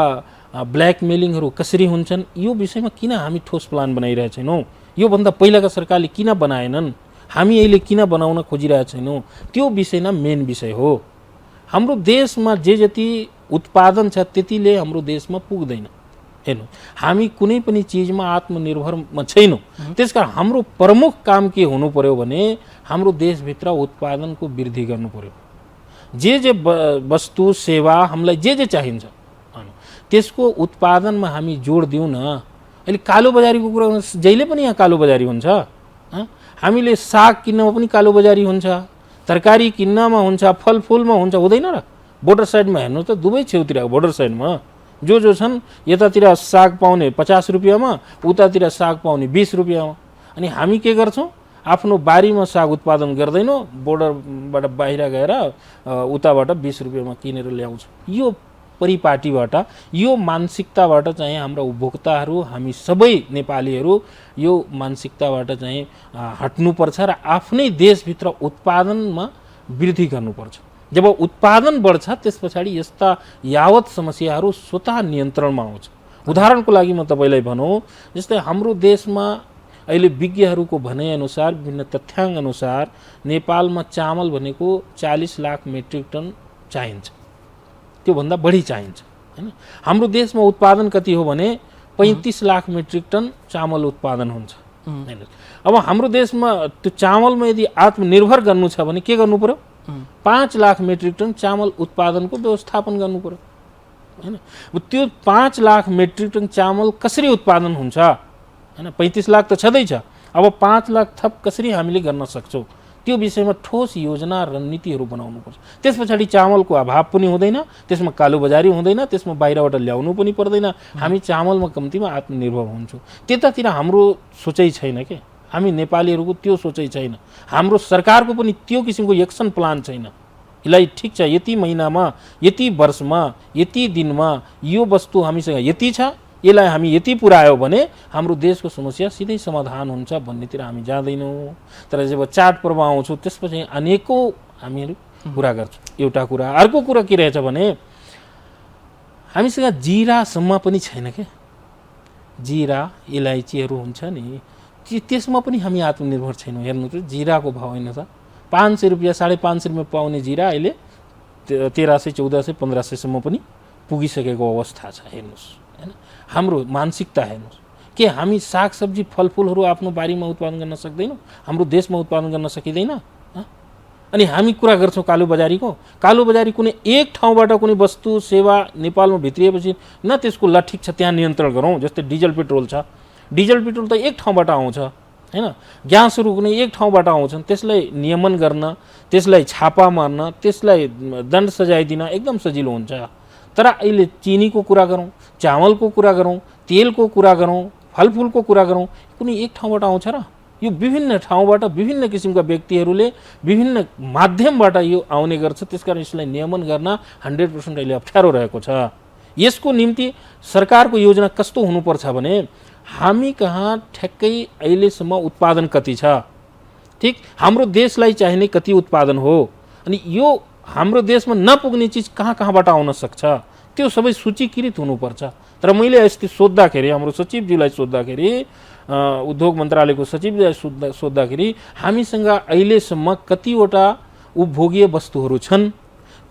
[SPEAKER 2] ब्ल्याकमेलिङहरू कसरी हुन्छन्? यो विषयमा किन हामी ठोस प्लान बनाइरहेका छैनौँ? योभन्दा पहिलाका सरकारले किन बनाएनन्? हामी अहिले किन बनाउन खोजिरहेका छैनौँ? त्यो विषय नै मेन विषय हो। हाम्रो देशमा जे जति उत्पादन छ त्यतिले हाम्रो देशमा पुग्दैन। हेर्नु, हामी कुनै पनि चिजमा आत्मनिर्भरमा छैनौँ। त्यसकारण हाम्रो प्रमुख काम के हुनु पर्यो भने हाम्रो देशभित्र उत्पादनको वृद्धि गर्नु पर्यो। जे वस्तु सेवा हामीलाई जे चाहिन्छ त्यसको उत्पादनमा हामी जोड दिउँ न। अहिले कालोबजारीको कुरा जहिले पनि यहाँ कालोबजारी हुन्छ। हामीले साग किन्नमा पनि कालोबजारी हुन्छ, तरकारी किन्नमा हुन्छ, फलफुलमा हुन्छ, हुँदैन र? बोर्डर साइडमा हेर्नु त, दुवै छेउतिर बोर्डर साइडमा जो छन्, यतातिर साग पाउने 50 रुपियाँमा, उतातिर साग पाउने 20 रुपियाँमा। अनि हामी के गर्छौँ? आफ्नो बारीमा साग उत्पादन गर्दैनौँ, बोर्डरबाट बाहिर गएर उताबाट 20 रुपियाँमा किनेर ल्याउँछौँ। यो परिपाटीबाट, यो मानसिकताबाट चाहिँ हाम्रा उपभोक्ताहरू, हामी सबै नेपालीहरू यो मानसिकताबाट चाहिँ हट्नुपर्छ र आफ्नै देशभित्र उत्पादनमा वृद्धि गर्नुपर्छ। जब उत्पादन बढ्छ त्यस पछाडि यस्ता यावत समस्याहरू स्वतः नियन्त्रणमा आउँछ। उदाहरणको लागि म तपाईँलाई भनौँ, जस्तै हाम्रो देशमा अहिले विज्ञहरूको भनाइअनुसार, विभिन्न तथ्याङ्क अनुसार नेपालमा चामल भनेको 40 लाख मेट्रिक टन चाहिन्छ, त्योभन्दा बढी चाहिन्छ हैन। हाम्रो देशमा उत्पादन कति हो भने 35 लाख मेट्रिक टन चामल उत्पादन हुन्छ हैन। अब हाम्रो देशमा त्यो चामलमा यदि आत्मनिर्भर गर्नु छ भने के गर्नु पर्यो? 5 लाख मेट्रिक टन चामल उत्पादनको व्यवस्थापन गर्नु पर्यो हैन। त्यो 5 लाख मेट्रिक टन चामल कसरी उत्पादन हुन्छ हैन। 35 लाख त छँदैछ, अब 5 लाख थप कसरी हामीले गर्न सक्छौँ त्यो विषयमा ठोस योजना रणनीतिहरू बनाउनुपर्छ। त्यस पछाडि चामलको अभाव पनि हुँदैन, त्यसमा कालोबजारी हुँदैन, त्यसमा बाहिरबाट ल्याउनु पनि पर्दैन, हामी चामलमा कम्तीमा आत्मनिर्भर हुन्छौँ। त्यतातिर हाम्रो सोचाइ छैन के, हामी नेपालीहरूको त्यो सोचाइ छैन। हाम्रो सरकारको पनि त्यो किसिमको एक्सन प्लान छैन। यसलाई ठिक छ, यति महिनामा, यति वर्षमा, यति दिनमा यो वस्तु हामीसँग यति छ, यसलाई हामी यति पुर्यायो भने हाम्रो देशको समस्या सिधै समाधान हुन्छ भन्नेतिर हामी जाँदैनौँ। तर जब चाडपर्व आउँछौँ त्यसपछि अनेकौँ हामीहरू कुरा गर्छौँ। एउटा कुरा, अर्को कुरा के रहेछ भने हामीसँग जिरासम्म पनि छैन के। जिरा इलायचीहरू हुन्छ नि, त्यसमा पनि हामी आत्मनिर्भर छैनौँ। हेर्नु त जिराको भाउ होइन त, 500 रुपियाँ 550 रुपियाँ पाउने जिरा अहिले 1300 1400 1500सम्म पनि पुगिसकेको अवस्था छ। हेर्नुहोस् हैन, हाम्रो मानसिकता हेर्नुहोस् के हामी सागसब्जी फलफुलहरू आफ्नो बारीमा उत्पादन गर्न सक्दैनौँ, हाम्रो देशमा उत्पादन गर्न सकिँदैन। अनि हामी कुरा गर्छौँ कालोबजारीको। कालोबजारी कुनै एक ठाउँबाट कुनै वस्तु सेवा नेपालमा भित्रिएपछि न त्यसको ल ठिक छ त्यहाँ नियन्त्रण गरौँ। जस्तै डिजल पेट्रोल छ, डिजल पेट्रोल त एक ठाउँबाट आउँछ हैन, ग्यासहरू कुनै एक ठाउँबाट आउँछन्, त्यसलाई नियमन गर्न, त्यसलाई छापा मार्न, त्यसलाई दण्ड सजाय दिन एकदम सजिलो हुन्छ। तर अहिले चिनीको कुरा गरौँ, चामलको कुरा गरौँ, तेलको कुरा गरौँ, फलफुलको कुरा गरौँ, कुनै एक ठाउँबाट आउँछ र? यो विभिन्न ठाउँबाट विभिन्न किसिमका व्यक्तिहरूले विभिन्न माध्यमबाट यो आउने गर्छ। त्यसकारण यसलाई नियमन गर्न 100% अहिले अप्ठ्यारो रहेको छ। यसको निम्ति सरकारको योजना कस्तो हुनुपर्छ भने हामी कहाँ ठ्याक्कै अहिलेसम्म उत्पादन कति छ, ठिक हाम्रो देशलाई चाहिने कति उत्पादन हो, अनि यो हाम्रो देशमा नपुग्ने चिज कहाँ कहाँबाट आउन सक्छ त्यो सबै सूचीकृत हुनुपर्छ। तर मैले अस्ति सोद्धाखेरि, हाम्रो सचिवज्यूलाई सोद्धाखेरि, उद्योग मन्त्रालयको सचिवलाई सोद्धाखेरि हामीसँग अहिलेसम्म कतिवटा उपभोग्य वस्तुहरू छन्,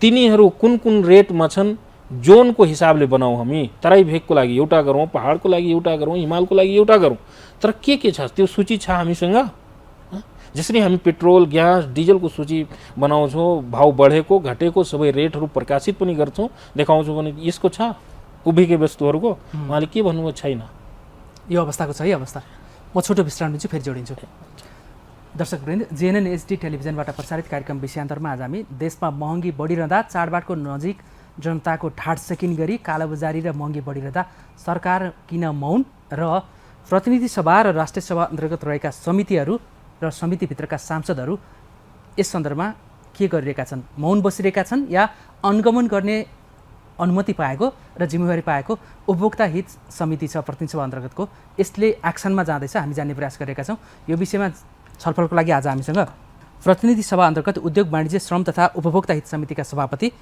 [SPEAKER 2] तिनीहरू कुन कुन रेटमा छन्, जोनको हिसाबले बनाऊ। हामी तराई भेगको लागि एउटा गरौँ, पहाडको लागि एउटा गरौँ, हिमालको लागि एउटा गरौँ, तर के छ त्यो सूची छ हामीसँग? जसरी हामी पेट्रोल ग्यास डिजलको सूची बनाउँछौँ, भाउ बढेको घटेको सबै रेटहरू प्रकाशित पनि गर्छौँ, देखाउँछौँ भने यसको छ उभिएकै वस्तुहरूको? उहाँले के भन्नुभयो? छैन।
[SPEAKER 1] यो अवस्थाको छ है अवस्था। म छोटो विश्राम लिन्छु, फेरि जोडिन्छु। दर्शकवृन्द, JNN HD टेलिभिजनबाट प्रसारित कार्यक्रम विषयान्तरमा आज हामी देशमा महँगी बढिरहँदा चाडबाडको नजिक जनताको ठाड सेकिन गरी कालोबजारी र महँगी बढिरहँदा सरकार किन मौन र प्रतिनिधि सभा र राष्ट्रिय सभा अन्तर्गत रहेका समितिहरू र समितिभित्रका सांसदहरू यस सन्दर्भमा के गरिरहेका छन्? मौन बसिरहेका छन् या अनुगमन गर्ने अनुमति पाएको र जिम्मेवारी पाएको उपभोक्ता हित समिति छ प्रतिनिधि सभा अन्तर्गतको, यसले एक्सनमा जाँदैछ? हामी जान्ने प्रयास गरेका छौँ। यो विषयमा छलफलको लागि आज हामीसँग प्रतिनिधि सभा अन्तर्गत उद्योग वाणिज्य श्रम तथा उपभोक्ता हित समितिका सभापति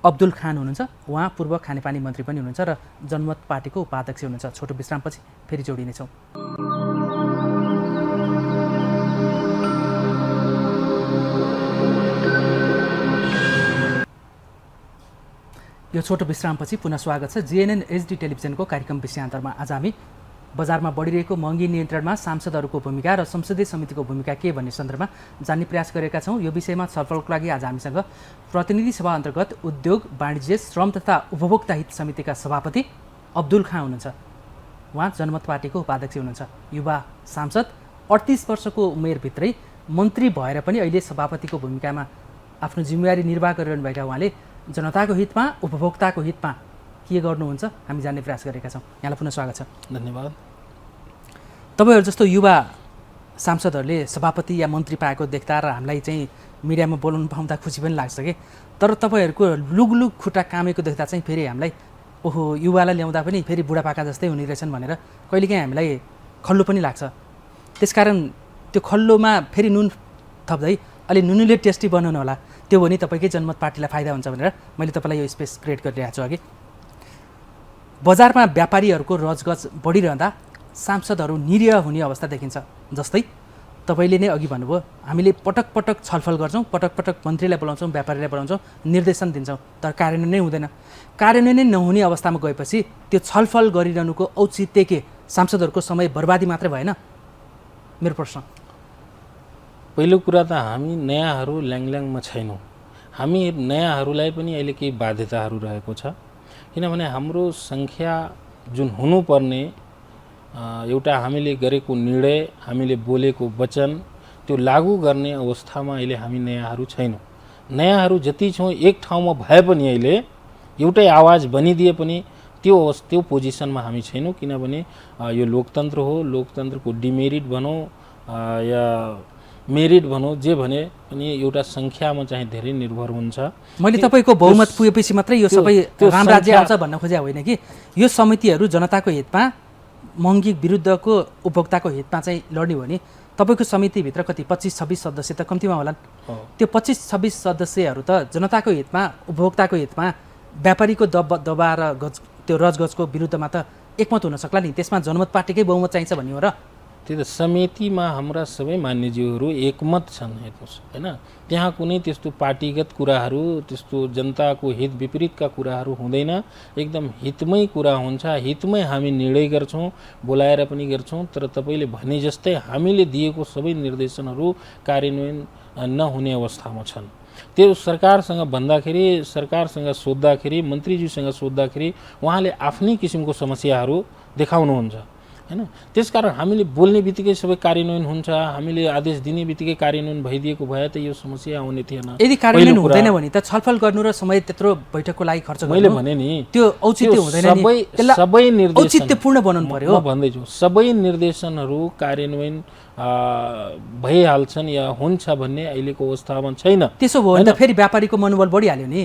[SPEAKER 1] अब्दुल खान हुनुहुन्छ। उहाँ पूर्व खानेपानी मन्त्री पनि हुनुहुन्छ र जनमत पार्टीको उपाध्यक्ष हुनुहुन्छ। छोटो विश्रामपछि फेरि जोडिनेछौँ। यो छोटो विश्रामपछि पुनः स्वागत छ JNN HD टेलिभिजनको कार्यक्रम विषयान्तरमा। आज हामी बजारमा बढिरहेको महँगी नियन्त्रणमा सांसदहरूको भूमिका र संसदीय समितिको भूमिका के भन्ने सन्दर्भमा जान्ने प्रयास गरेका छौँ। यो विषयमा छलफलको लागि आज हामीसँग प्रतिनिधि सभा अन्तर्गत उद्योग वाणिज्य श्रम तथा उपभोक्ता हित समितिका सभापति अब्दुल खान हुनुहुन्छ। उहाँ जनमत पार्टीको उपाध्यक्ष हुनुहुन्छ। युवा सांसद, 38 वर्षको उमेरभित्रै मन्त्री भएर पनि अहिले सभापतिको भूमिकामा आफ्नो जिम्मेवारी निर्वाह गरिरहनु भएका उहाँले जनताको हितमा उपभोक्ताको हितमा के गर्नुहुन्छ हामी जान्ने प्रयास गरेका छौँ। यहाँलाई पुनः स्वागत छ।
[SPEAKER 2] धन्यवाद।
[SPEAKER 1] तपाईँहरू जस्तो युवा सांसदहरूले सभापति या मन्त्री पाएको देख्दा र हामीलाई चाहिँ मिडियामा बोलाउनु पाउँदा खुसी पनि लाग्छ कि, तर तपाईँहरूको लुगलुग खुट्टा कामेको देख्दा चाहिँ फेरि हामीलाई ओहो युवालाई ल्याउँदा पनि फेरि बुढापाका जस्तै हुने रहेछन् भनेर कहिलेकाहीँ हामीलाई खल्लो पनि लाग्छ। त्यसकारण त्यो खल्लोमा फेरि नुन थप्दै अलि नुनुले टेस्टी बनाउनु होला, त्यो भने तपाईँकै जनमत पार्टीलाई फाइदा हुन्छ भनेर मैले तपाईँलाई यो स्पेस क्रिएट गरिरहेको छु। अघि बजारमा व्यापारीहरूको रजगज बढिरहँदा सांसदहरू निरीह हुने अवस्था देखिन्छ। जस्तै तपाईँले नै अघि भन्नुभयो, हामीले पटक पटक छलफल गर्छौँ, पटक पटक मन्त्रीलाई बोलाउँछौँ, व्यापारीलाई बोलाउँछौँ, निर्देशन दिन्छौँ, तर कार्यान्वयन नै हुँदैन। कार्यान्वयन नै नहुने अवस्थामा गएपछि त्यो छलफल गरिरहनुको औचित्य के? सांसदहरूको समय बर्बादी मात्रै भएन? मेरो प्रश्न।
[SPEAKER 2] पहिलो कुरा त हामी नयाँहरू ल्याङल्याङमा छैनौँ। हामी नयाँहरूलाई पनि अहिले केही बाध्यताहरू रहेको छ, किनभने हाम्रो सङ्ख्या जुन हुनुपर्ने एउटा हामीले गरेको निर्णय, हामीले बोलेको वचन त्यो लागू गर्ने अवस्थामा अहिले हामी नयाँहरू छैनौँ। नयाँहरू जति छौँ एक ठाउँमा भए पनि अहिले एउटै आवाज बनिदिए पनि त्यो पोजिसनमा हामी छैनौँ, किनभने यो लोकतन्त्र हो। लोकतन्त्रको डिमेरिट भनौँ या मेरिट भनौँ, जे भने पनि एउटा सङ्ख्यामा चाहिँ धेरै निर्भर हुन्छ।
[SPEAKER 1] मैले तपाईँको बहुमत पुगेपछि मात्रै यो सबै राम राज्य आउँछ भन्न खोजे होइन कि यो समितिहरू जनताको हितमा, महँगी विरुद्धको उपभोक्ताको हितमा चाहिँ लड्ने हो भने तपाईँको समितिभित्र कति 25-26 सदस्य त कम्तीमा होलान्। त्यो 25-26 सदस्यहरू त जनताको हितमा, उपभोक्ताको हितमा, व्यापारीको दबा र त्यो रजगजको विरुद्धमा त एकमत हुन सक्ला नि। त्यसमा जनमत पार्टीकै बहुमत चाहिन्छ भन्ने हो र?
[SPEAKER 2] त्यो त समितिमा हाम्रा सबै मान्यज्यूहरू एकमत छन्, हेर्नुहोस् होइन। त्यहाँ कुनै त्यस्तो पार्टीगत कुराहरू, त्यस्तो जनताको हित विपरीतका कुराहरू हुँदैन। एकदम हितमै कुरा हुन्छ, हितमै हामी निर्णय गर्छौँ, बोलाएर पनि गर्छौँ। तर तपाईँले भने जस्तै हामीले दिएको सबै निर्देशनहरू कार्यान्वयन नहुने अवस्थामा छन्। त्यो सरकारसँग भन्दाखेरि, सरकारसँग सोद्धाखेरि, मन्त्रीज्यूसँग सोद्धाखेरि उहाँले आफ्नै किसिमको समस्याहरू देखाउनुहुन्छ हैन। त्यसकारण हामीले बोल्ने बित्तिकै सबै कार्यान्वयन हुन्छ, हामीले आदेश दिने बित्तिकै कार्यान्वयन भइदिएको भए त यो समस्या आउने थिएन।
[SPEAKER 1] यदि कार्यान्वयन हुँदैन भने त छलफल गर्नु र समय त्यत्रो बैठकको लागि खर्च गर्नु,
[SPEAKER 2] मैले भने नि
[SPEAKER 1] त्यो औचित्य हुँदैन नि।
[SPEAKER 2] सबै निर्देशन
[SPEAKER 1] औचित्यपूर्ण बनाउनु पर्यो।
[SPEAKER 2] म भन्दैछु सबै निर्देशनहरू कार्यान्वयन भइहाल्छन् या हुन्छ भन्ने अहिलेको अवस्थामा छैन।
[SPEAKER 1] त्यसो भयो भने त फेरि व्यापारीको मनोबल बढिहाल्यो नि।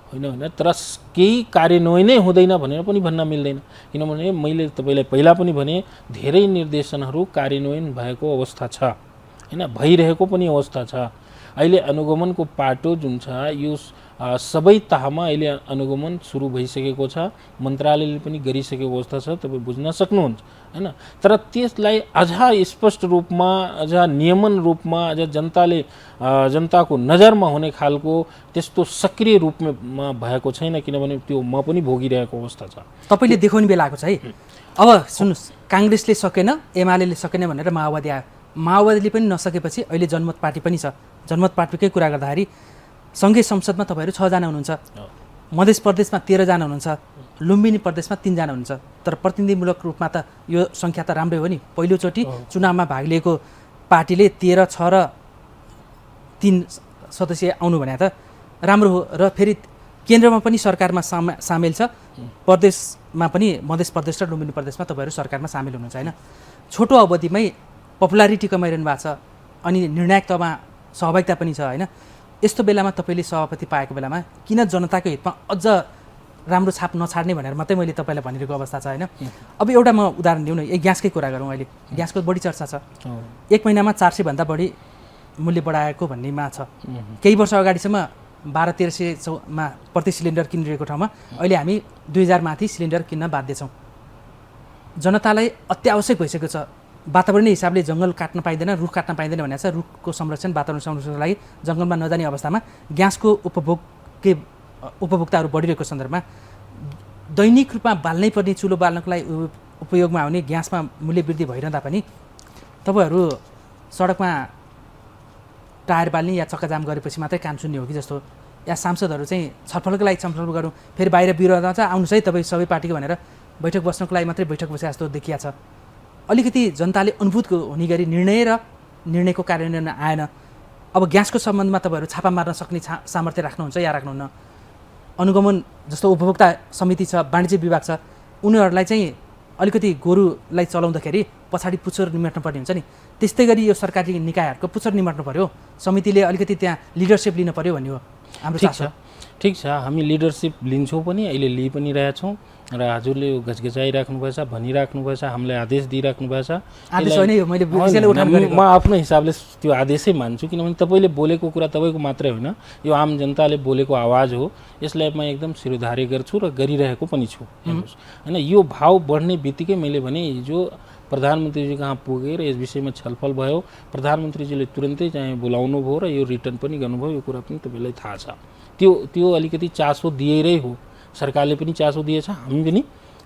[SPEAKER 2] होइन, तर केही कार्यान्वयनै हुँदैन भनेर पनि भन्न मिल्दैन, किनभने मैले तपाईँलाई पहिला पनि भने धेरै निर्देशनहरू कार्यान्वयन भएको अवस्था छ होइन, भइरहेको पनि अवस्था छ। अहिले अनुगमनको पाटो जुन छ यो सबै तहमा अहिले अनुगमन सुरु भइसकेको छ, मन्त्रालयले पनि गरिसकेको अवस्था छ, तपाईँ बुझ्न सक्नुहुन्छ हैन। तर त्यसलाई अझ स्पष्ट रूपमा, अझ नियमन रूपमा, अझ जनताको नजरमा हुने खालको त्यस्तो सक्रिय रूपमा भएको छैन, किनभने त्यो म पनि भोगिरहेको अवस्था छ।
[SPEAKER 1] तपाईँले देखाउने बेला आएको छ है। अब सुन्नुहोस्, काङ्ग्रेसले सकेन, एमाले सकेन भनेर माओवादी आयो। माओवादीले पनि नसकेपछि अहिले जनमत पार्टी पनि छ। जनमत पार्टीकै कुरा गर्दाखेरि सङ्घीय संसदमा तपाईँहरू 6 जना हुनुहुन्छ, मध्य प्रदेशमा 13 जना हुनुहुन्छ, लुम्बिनी प्रदेशमा 3 जना हुनुहुन्छ। तर प्रतिनिधिमूलक रूपमा त यो सङ्ख्या त राम्रै हो नि। पहिलोचोटि चुनावमा भाग लिएको पार्टीले 13, 6 र 3 सदस्य आउनु भने त राम्रो हो। र फेरि केन्द्रमा पनि सरकारमा सामेल छ, प्रदेशमा पनि मध्य प्रदेश र लुम्बिनी प्रदेशमा तपाईँहरू सरकारमा सामेल हुनुहुन्छ होइन। छोटो अवधिमै पपुलारिटी कमाइरहनु भएको छ, अनि निर्णायकतामा सहभागिता पनि छ होइन। यस्तो बेलामा तपाईँले सभापति पाएको बेलामा किन जनताको हितमा अझ राम्रो छाप नछाड्ने भनेर मात्रै मैले तपाईँलाई भनिरहेको अवस्था छ होइन। अब एउटा म उदाहरण दिउँ न, ग्यासकै कुरा गरौँ। अहिले ग्यासको बढी चर्चा छ, 1 महिनामा 400 भन्दा बढी मूल्य बढाएको भन्नेमा छ। केही वर्ष अगाडिसम्म 1200-1300मा प्रति सिलिन्डर किनिरहेको ठाउँमा अहिले हामी 2000 माथि सिलिन्डर किन्न बाध्य छौँ। जनतालाई अत्यावश्यक भइसकेको छ। वातावरणीय हिसाबले जङ्गल काट्न पाइँदैन, रुख काट्न पाइँदैन भनेको छ। रुखको संरक्षण, वातावरण संरक्षणको लागि जङ्गलमा नजाने अवस्थामा ग्यासको उपभोक्ताहरू बढिरहेको सन्दर्भमा दैनिक रूपमा बाल्नै पर्ने, चुलो बाल्नको लागि उपयोगमा आउने ग्यासमा मूल्य वृद्धि भइरहँदा पनि तपाईँहरू सडकमा टायर बाल्ने या चक्काजाम गरेपछि मात्रै काम सुन्ने हो कि जस्तो, या सांसदहरू चाहिँ छलफलको लागि छलफल गरौँ, फेरि बाहिर विरोधमा चाहिँ आउनुहोस् है तपाईँ सबै पार्टीको भनेर बैठक बस्नको लागि मात्रै बैठक बसे जस्तो देखिया छ। अलिकति जनताले अनुभूत हुने गरी निर्णय र निर्णयको कार्यान्वयन आएन। अब ग्यासको सम्बन्धमा तपाईँहरू छापा मार्न सक्ने सामर्थ्य राख्नुहुन्छ या राख्नुहुन्न? अनुगमन जस्तो उपभोक्ता समिति छ, वाणिज्य विभाग छ, उनीहरूलाई चाहिँ अलिकति गोरुलाई चलाउँदाखेरि पछाडि पुच्छर निमेट्नु पर्ने हुन्छ नि। त्यस्तै गरी यो सरकारी निकायहरूको पुच्छर निमेट्नु पर्यो, समितिले अलिकति त्यहाँ लिडरसिप लिनु पर्यो भन्ने हो हाम्रो चासो।
[SPEAKER 2] ठिक छ, हामी लिडरसिप लिन्छौँ पनि, अहिले लिइ पनि रहेछौँ र हजुरले यो घचघचाइराख्नुभएछ, भनिराख्नुभएछ, हामीलाई आदेश दिइराख्नुभएछ। म आफ्नो हिसाबले त्यो आदेशै मान्छु, किनभने तपाईँले बोलेको कुरा तपाईँको मात्रै होइन, यो आम जनताले बोलेको आवाज हो। यसलाई म एकदम शिरोधार्य गर्छु र गरिरहेको पनि छु हेर्नुहोस् होइन। यो भाव बढ्ने बित्तिकै मैले भने हिजो प्रधानमन्त्रीजी कहाँ पुगेर यस विषयमा छलफल भयो, प्रधानमन्त्रीजीले तुरन्तै चाहिँ बोलाउनु भयो र यो रिटर्न पनि गर्नुभयो। यो कुरा पनि तपाईँलाई थाहा छ। त्यो अलिकति चासो दिएरै हो, सरकारले पनि चासो दिएछ, हामी पनि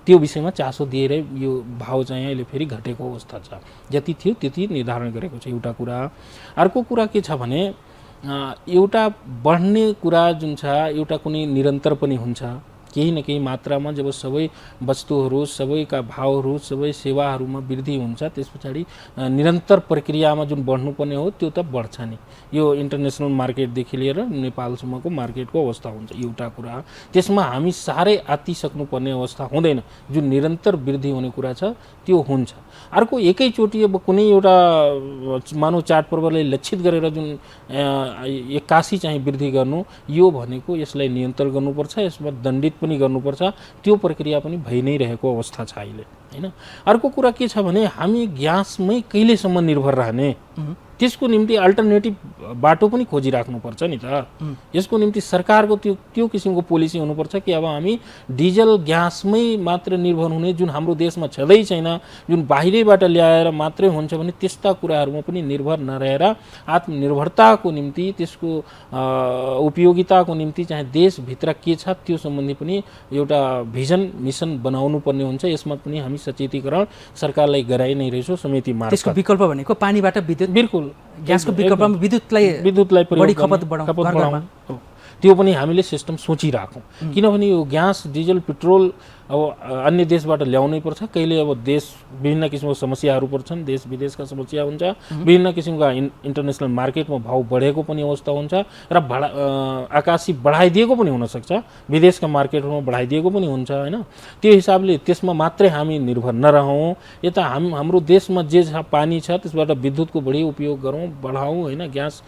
[SPEAKER 2] त्यो विषयमा चासो दिएर यो भाव चाहिँ अहिले फेरि घटेको अवस्था छ। जति थियो त्यति निर्धारण गरेको छ एउटा कुरा। अर्को कुरा के छ भने एउटा बढ्ने कुरा जुन छ एउटा कुनै निरन्तर पनि हुन्छ। केही न केही मात्रामा जब सबै वस्तुहरू, सबैका भावहरू, सबै सेवाहरूमा वृद्धि हुन्छ त्यस पछाडि निरन्तर प्रक्रियामा जुन बढ्नुपर्ने हो त्यो त बढ्छ नि। यो इन्टरनेसनल मार्केटदेखि लिएर नेपालसम्मको मार्केटको अवस्था हुन्छ एउटा कुरा। त्यसमा हामी साह्रै आत्तिसक्नुपर्ने अवस्था हुँदैन। जुन निरन्तर वृद्धि हुने कुरा छ त्यो हुन्छ। अर्को एकैचोटि अब कुनै एउटा मानव चाडपर्वलाई लक्षित गरेर जुन एक्कासी चाहिँ वृद्धि गर्नु, यो भनेको यसलाई नियन्त्रण गर्नुपर्छ, यसमा दण्डित पनि गर्नुपर्छ। त्यो प्रक्रिया पनि भइ नै रहेको अवस्था छ अहिले, हैन। अर्को कुरा के छ भने हामी ग्यासमै कहिलेसम्म निर्भर रहने, त्यसको निम्ति अल्टरनेटिभ बाटो पनि खोजिराख्नुपर्छ नि त। यसको निम्ति सरकारको त्यो किसिमको पोलिसी हुनुपर्छ कि अब हामी डिजल ग्यासमै मात्र निर्भर हुने, जुन हाम्रो देशमा छँदै छैन, जुन बाहिरैबाट ल्याएर मात्रै हुन्छ भने त्यस्ता कुराहरूमा पनि निर्भर नरहेर आत्मनिर्भरताको निम्ति, त्यसको उपयोगिताको निम्ति चाहिँ देशभित्र के छ त्यो सम्बन्धी पनि एउटा भिजन मिसन बनाउनु पर्ने हुन्छ। यसमा पनि हामी सचेतीकरण सरकारलाई गराइ नै रहेछौँ समिति मार्फत।
[SPEAKER 1] त्यसको विकल्प भनेको पानीबाट विद्युत,
[SPEAKER 2] बिल्कुल
[SPEAKER 1] ग्यासको विकल्पमा विद्युतलाई
[SPEAKER 2] बढी
[SPEAKER 1] खपत
[SPEAKER 2] बढाउँ, त्यो पनि हामीले सिस्टम सोचिराखौँ। किनभने यो ग्यास, डिजल, पेट्रोल अब अन्य देशबाट ल्याउनै पर्छ। कहिले अब देश विभिन्न किसिमको समस्याहरू पर्छन्, देश विदेशका समस्या हुन्छ, विभिन्न किसिमका इन्टरनेसनल मार्केटमा भाउ बढेको पनि अवस्था हुन्छ र आकाशी बढाइदिएको पनि हुनसक्छ, विदेशका मार्केटहरूमा बढाइदिएको पनि हुन्छ, होइन। त्यो हिसाबले त्यसमा मात्रै हामी निर्भर नरहौँ। यता हाम्रो देशमा जे छ पानी छ त्यसबाट विद्युतको बढी उपयोग गरौँ, बढाउँ, होइन। ग्यास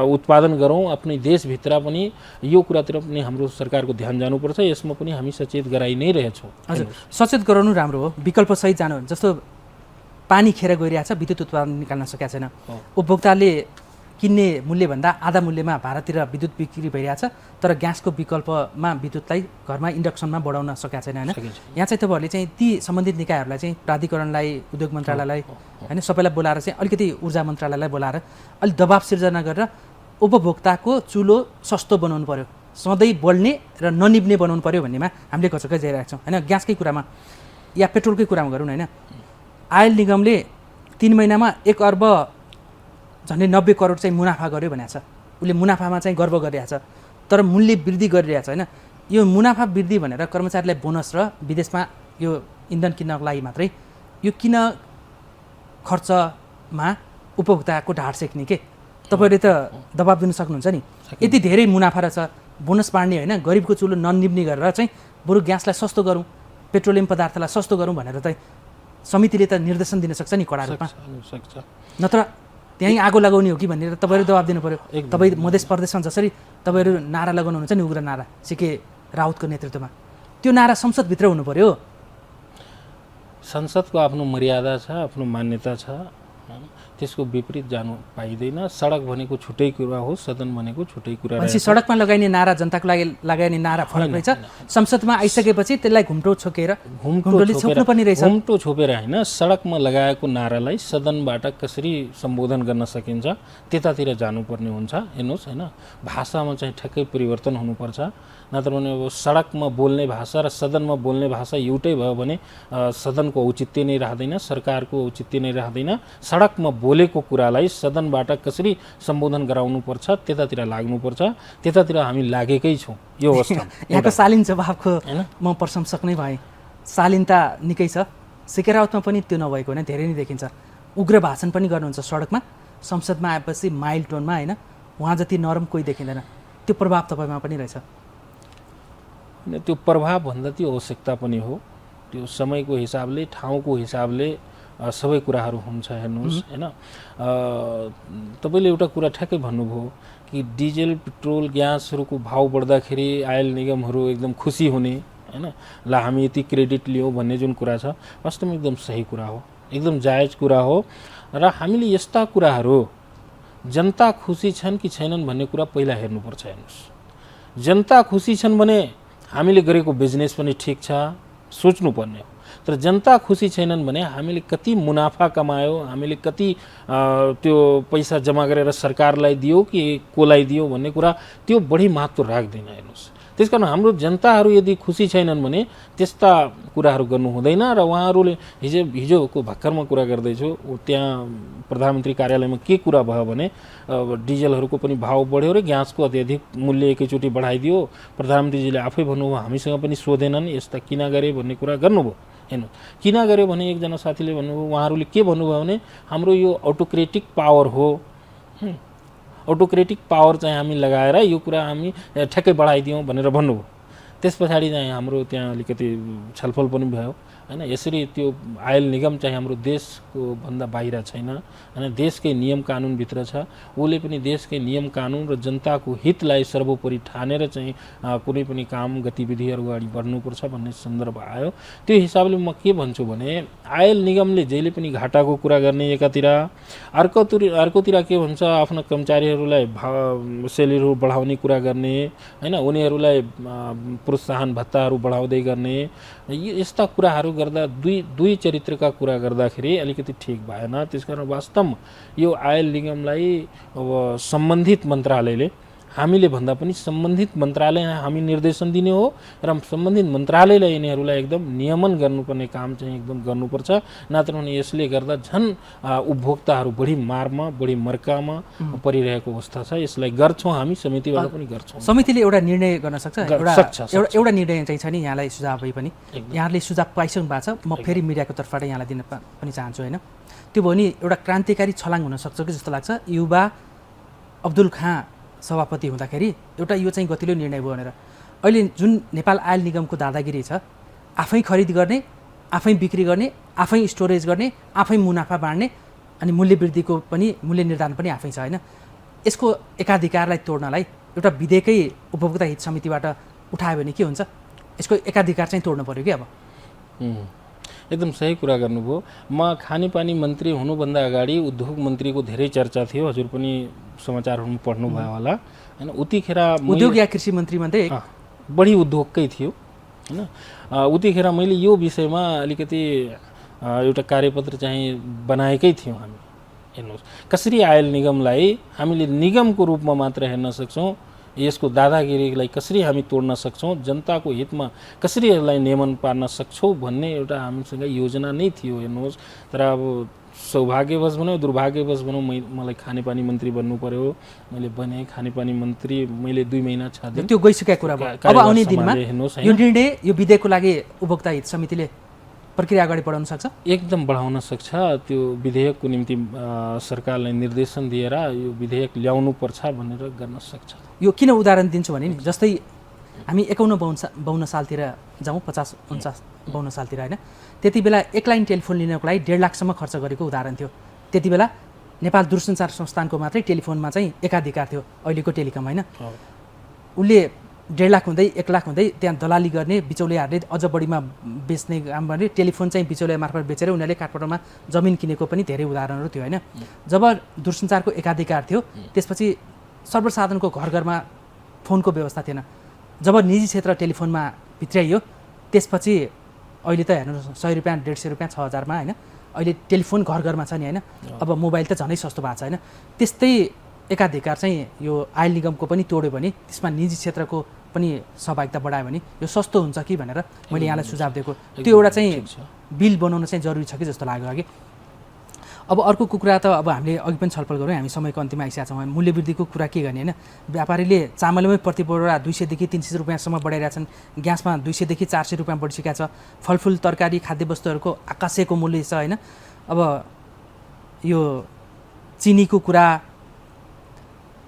[SPEAKER 2] उत्पादन गरौँ आफ्नै देशभित्र पनि। यो कुरातिर पनि हाम्रो सरकारको ध्यान जानुपर्छ। यसमा पनि हामी सचेत गराइ नै रहेछौँ।
[SPEAKER 1] हजुर, सचेत गराउनु राम्रो हो, विकल्प सहित जानु। जस्तो पानी खेर गइरहेछ, विद्युत उत्पादन निकाल्न सकेको छैन, उपभोक्ताले किन्ने मूल्यभन्दा आधा मूल्यमा भारततिर विद्युत बिक्री भइरहेछ, तर ग्यासको विकल्पमा विद्युतलाई घरमा इन्डक्सनमा बढाउन सकेको छैन, होइन। यहाँ चाहिँ तपाईँहरूले चाहिँ ती सम्बन्धित निकायहरूलाई चाहिँ प्राधिकरणलाई, उद्योग मन्त्रालयलाई, होइन, सबैलाई बोलाएर चाहिँ अलिकति ऊर्जा मन्त्रालयलाई बोलाएर अलिक दबाब सिर्जना गरेर उपभोक्ताको चुलो सस्तो बनाउनु पर्यो, सधैँ बढ्ने र ननिब्ने बनाउनु पर्यो भन्नेमा हामीले घचक्कै जाइरहेको छौँ, होइन। ग्यासकै कुरामा या पेट्रोलकै कुरामा गरौँ, होइन। आयल निगमले 3 महिनामा 1 अर्ब झन्डै 90 करोड चाहिँ मुनाफा गर्यो भनेको छ। उसले मुनाफामा चाहिँ गर्व गरिरहेछ, तर मूल्य वृद्धि गरिरहेछ, होइन। यो मुनाफा वृद्धि भनेर कर्मचारीलाई बोनस र विदेशमा यो इन्धन किन्नको लागि मात्रै यो किन खर्चमा उपभोक्ताको ढाड सेक्ने के? तपाईँले त दबाब दिन सक्नुहुन्छ नि। यति धेरै मुनाफा रहेछ, बोनस बाँड्ने, होइन, गरिबको चुलो ननिब्ने गरेर चाहिँ बरु ग्यासलाई सस्तो गरौँ, पेट्रोलियम पदार्थलाई सस्तो गरौँ भनेर चाहिँ समितिले त निर्देशन दिन सक्छ नि कडा रूपमा। नत्र त्यहीँ आगो लगाउने हो कि भनेर तपाईँहरू दबाब दिनु पर्यो। तपाईँ मधेस प्रदेशमा जसरी तपाईँहरू नारा लगाउनुहुन्छ नि, उग्र नारा, सिके राउतको नेतृत्वमा, त्यो नारा संसदभित्र हुनु पर्यो।
[SPEAKER 2] संसदको आफ्नो मर्यादा छ, आफ्नो मान्यता छ, त्यसको विपरीत जानु पाइँदैन। सडक भनेको छुट्टै कुरा हो, सदन भनेको छुट्टै कुरा रहेछ।
[SPEAKER 1] सडकमा लगाइने नारा, जनताको लागि लगाइने नारा फरक रहेछ। संसदमा आइसकेपछि त्यसलाई घुम्टो छोकेर घुम्टोले छोप्नु पनि रहेछ।
[SPEAKER 2] घुम्टो छोपेर होइन, सडकमा लगाएको नारालाई सदनबाट कसरी सम्बोधन गर्न सकिन्छ त्यतातिर जानुपर्ने हुन्छ। हेर्नुहोस्, होइन, भाषामा चाहिँ ठ्याक्कै परिवर्तन हुनुपर्छ। नत्र भने अब सडकमा बोल्ने भाषा र सदनमा बोल्ने भाषा एउटै भयो भने सदनको औचित्य नै रहँदैन, सरकारको औचित्य नै रहँदैन। सडकमा बोलेको कुरालाई सदनबाट कसरी सम्बोधन गराउनुपर्छ त्यतातिर लाग्नुपर्छ। त्यतातिर हामी लागेकै छौँ यो अवस्था।
[SPEAKER 1] यहाँको शालीन जवाबको म प्रशंसक नै भएँ। शालीनता निकै छ, सिके राउतमा पनि त्यो नभएको होइन, धेरै नै देखिन्छ। उग्र भाषण पनि गर्नुहुन्छ सडकमा, संसदमा आएपछि माइल्ड टोनमा, होइन, उहाँ जति नरम कोही देखिँदैन। त्यो प्रभाव तपाईँमा पनि रहेछ।
[SPEAKER 2] त्यो प्रभाव भन्दा त्यो आवश्यकता पनि हो। त्यो समयको हिसाबले, ठाउँको हिसाबले सबै कुराहरू हुन्छ। हेर्नुहोस्, होइन, तपाईँले एउटा कुरा ठ्याक्कै भन्नुभयो कि डिजल, पेट्रोल, ग्यासहरूको भाउ बढ्दाखेरि आयल निगमहरू एकदम खुसी हुने, होइन, ल हामी यति क्रेडिट लियौँ भन्ने जुन कुरा छ, वास्तवमा एकदम सही कुरा हो, एकदम जायज कुरा हो। र हामीले यस्ता कुराहरू जनता खुसी छन् कि छैनन् भन्ने कुरा पहिला हेर्नुपर्छ। हेर्नुहोस्, जनता खुसी छन् भने हामीले गरेको बिजनेस पनि ठिक छ, सोच्नुपर्ने हो। तर जनता खुसी छैनन् भने हामीले कति मुनाफा कमायो, हामीले कति त्यो पैसा जम्मा गरेर सरकारलाई दियो कि कोलाई दियो भन्ने कुरा त्यो बढी महत्त्व राख्दैन। हेर्नुहोस्, त्यसकारण हाम्रो जनताहरू यदि खुसी छैनन् भने त्यस्ता कुराहरू गर्नु हुँदैन। र उहाँहरूले हिजोको भर्खरमा कुरा गर्दैछु, त्यहाँ प्रधानमन्त्री कार्यालयमा के कुरा भयो भने डिजलहरूको पनि भाव बढ्यो र ग्यासको अत्यधिक मूल्य एकैचोटि बढाइदियो। प्रधानमन्त्रीजीले आफै भन्नुभयो, हामीसँग पनि सोधेनन्, यस्ता किन गरे भन्ने कुरा गर्नुभयो। हेर्नु किन गर्यो भने एकजना साथीले भन्नुभयो, उहाँहरूले के भन्नुभयो भने हाम्रो यो अटोक्रेटिक पावर हो, अटोक्रेटिक पावर चाहिँ हामी लगाएर यो कुरा हामी ठ्याक्कै बढाइदियौँ भनेर भन्नुभयो। त्यस पछाडि चाहिँ हाम्रो त्यहाँ अलिकति छलफल पनि भयो हैन। यसरी त्यो आयल निगम चाहिँ हाम्रो देशको भन्दा बाहिर छैन हैन, देशकै नियम कानुनभित्र छ। उसले पनि देशकै नियम कानुन र जनताको हितलाई सर्वोपरि ठानेर चाहिँ कुनै पनि काम गतिविधिहरू अगाडि बढ्नुपर्छ भन्ने सन्दर्भ आयो। त्यो हिसाबले म के भन्छु भने आयल निगमले जहिले पनि घाटाको कुरा गर्ने एकातिर, अर्कोतिर के भन्छ आफ्ना कर्मचारीहरूलाई सेलेरीहरू बढाउने कुरा गर्ने हैन, उनीहरूलाई प्रोत्साहन भत्ताहरू बढाउँदै गर्ने, यस्ता कुराहरू गर्दा दुई चरित्रका कुरा गर्दाखेरि अलिकति ठिक भएन। त्यसकारण वास्तवमा यो आयल निगमलाई अब सम्बन्धित मन्त्रालयले, हामीले भन्दा पनि सम्बन्धित मन्त्रालय हामी निर्देशन दिने हो र सम्बन्धित मन्त्रालयले यिनीहरूलाई एकदम नियमन गर्नुपर्ने काम चाहिँ एकदम गर्नुपर्छ। नत्र भने यसले गर्दा झन् उपभोक्ताहरू बढी मारमा, बढी मर्कामा परिरहेको अवस्था छ। यसलाई गर्छौँ हामी, समितिबाट पनि गर्छौँ।
[SPEAKER 1] समितिले एउटा निर्णय गर्न सक्छ? एउटा निर्णय चाहिँ छ नि, यहाँलाई सुझाव भए पनि यहाँले सुझाव पाइसक्नु भएको छ। म फेरि मिडियाको तर्फबाट यहाँलाई दिन पनि चाहन्छु होइन। त्यो भयो नि एउटा क्रान्तिकारी छलाङ हुनसक्छ कि जस्तो लाग्छ। युवा अब्दुल खाँ सभापति हुँदाखेरि एउटा यो चाहिँ गतिलो निर्णय भयो भनेर अहिले जुन नेपाल आयल निगमको दादागिरी छ, आफै खरिद गर्ने, आफै बिक्री गर्ने, आफै स्टोरेज गर्ने, आफै मुनाफा बाँड्ने, अनि मूल्य वृद्धिको पनि मूल्य निर्धारण पनि आफै छ होइन। यसको एकाधिकारलाई तोड्नलाई एउटा विधेयकै उपभोक्ता हित समितिबाट उठायो भने के हुन्छ? यसको एकाधिकार चाहिँ तोड्नु पऱ्यो कि अब।
[SPEAKER 2] एकदम सही कुरा गर्नुभयो। म खानेपानी मन्त्री हुनुभन्दा अगाडि उद्योग मन्त्रीको धेरै चर्चा थियो, हजुर पनि समाचारहरू पढ्नुभयो होला होइन। उतिखेर
[SPEAKER 1] उद्योग या कृषि मन्त्री मात्रै
[SPEAKER 2] बढी उद्योगकै थियो होइन। उतिखेर मैले यो विषयमा अलिकति एउटा कार्यपत्र चाहिँ बनाएकै थियौँ हामी। हेर्नुहोस् कसरी आयल निगमलाई हामीले निगमको रूपमा मात्र हेर्न सक्छौँ, यसको दादागिरीलाई कसरी हामी तोड्न सक्छौँ, जनताको हितमा कसरी यसलाई नियमन पार्न सक्छौँ भन्ने एउटा हामीसँग योजना नै थियो। हेर्नुहोस्, तर अब सौभाग्यवश भनौँ दुर्भाग्यवश भनौँ मलाई खानेपानी मन्त्री बन्नु पर्यो। मैले बने खानेपानी मन्त्री, मैले 2 महिना 6 दिन
[SPEAKER 1] त्यो गइसकेको कुरा भयो। अब आउने दिनमा यो निर्णय, यो विधेयकको लागि उपभोक्ता हित समितिले प्रक्रिया अगाडि बढाउन सक्छ? एकदम
[SPEAKER 2] बढाउन सक्छ। त्यो विधेयकको निम्ति सरकारलाई निर्देशन दिएर यो विधेयक ल्याउनु पर्छ भनेर गर्न सक्छ।
[SPEAKER 1] यो किन उदाहरण दिन्छु भने नि, जस्तै हामी 51-52 सालतिर जाउँ, 50-49-52 सालतिर होइन, त्यति बेला एक लाइन टेलिफोन लिनको लागि 1.5 लाखसम्म खर्च गरेको उदाहरण थियो। त्यति बेला नेपाल दूरसञ्चार संस्थानको मात्रै टेलिफोनमा चाहिँ एकाधिकार थियो, अहिलेको टेलिकम होइन। उसले 1.5 लाख हुँदै 1 लाख हुँदै त्यहाँ दलाली गर्ने, बिचौलियाहरूले अझ बढीमा बेच्ने काम गर्ने, टेलिफोन चाहिँ बिचौलिया मार्फत बेचेर उनीहरूले काठमाडौँमा जमिन किनेको पनि धेरै उदाहरणहरू थियो होइन। जब दूरसञ्चारको एकाधिकार थियो त्यसपछि सर्वसाधारणको घर घरमा फोनको व्यवस्था थिएन। जब निजी क्षेत्र टेलिफोनमा भित्र्याइयो त्यसपछि अहिले त हेर्नु 100 रुपियाँ 150 रुपियाँ 6000मा होइन, अहिले टेलिफोन घर घरमा छ नि होइन। अब मोबाइल त झनै सस्तो भएको छ होइन। त्यस्तै एकाधिकार चाहिँ यो आयल निगमको पनि तोड्यो भने, त्यसमा निजी क्षेत्रको पनि सहभागिता बढायो भने यो सस्तो हुन्छ कि भनेर मैले यहाँलाई सुझाव दिएको। त्यो एउटा चाहिँ बिल बनाउन चाहिँ जरुरी छ कि जस्तो लाग्यो अघि। अब अर्को कुरा त अब हामीले अघि पनि छलफल गऱ्यौँ, हामी समयको अन्तिममा आइसकेका छौँ। मूल्य वृद्धिको कुरा के गर्ने होइन। व्यापारीले चामलमै प्रति बोरा 200 देखि 300 रुपियाँसम्म बढाइरहेछन्, ग्यासमा 200 देखि 400 रुपियाँ बढिसकेको छ, फलफुल तरकारी खाद्यवस्तुहरूको आकाशेको मूल्य छ होइन। अब यो चिनीको कुरा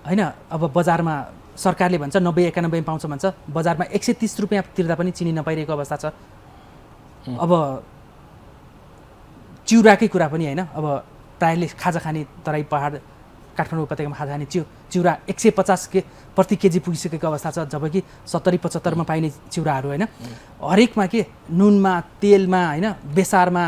[SPEAKER 1] होइन, अब बजारमा सरकारले भन्छ 90-91 पाउँछ भन्छ, बजारमा 130 रुपियाँ तिर्दा पनि चिनी नपाइरहेको अवस्था छ। अब चिउराकै कुरा पनि होइन, अब प्रायःले खाजा खाने तराई पहाड काठमाडौँ उपत्यकामा खाजा खाने चिउरा 150 प्रति केजी पुगिसकेको अवस्था छ, जबकि 70-75 पाइने चिउराहरू होइन। हरेकमा के नुनमा, तेलमा होइन, बेसारमा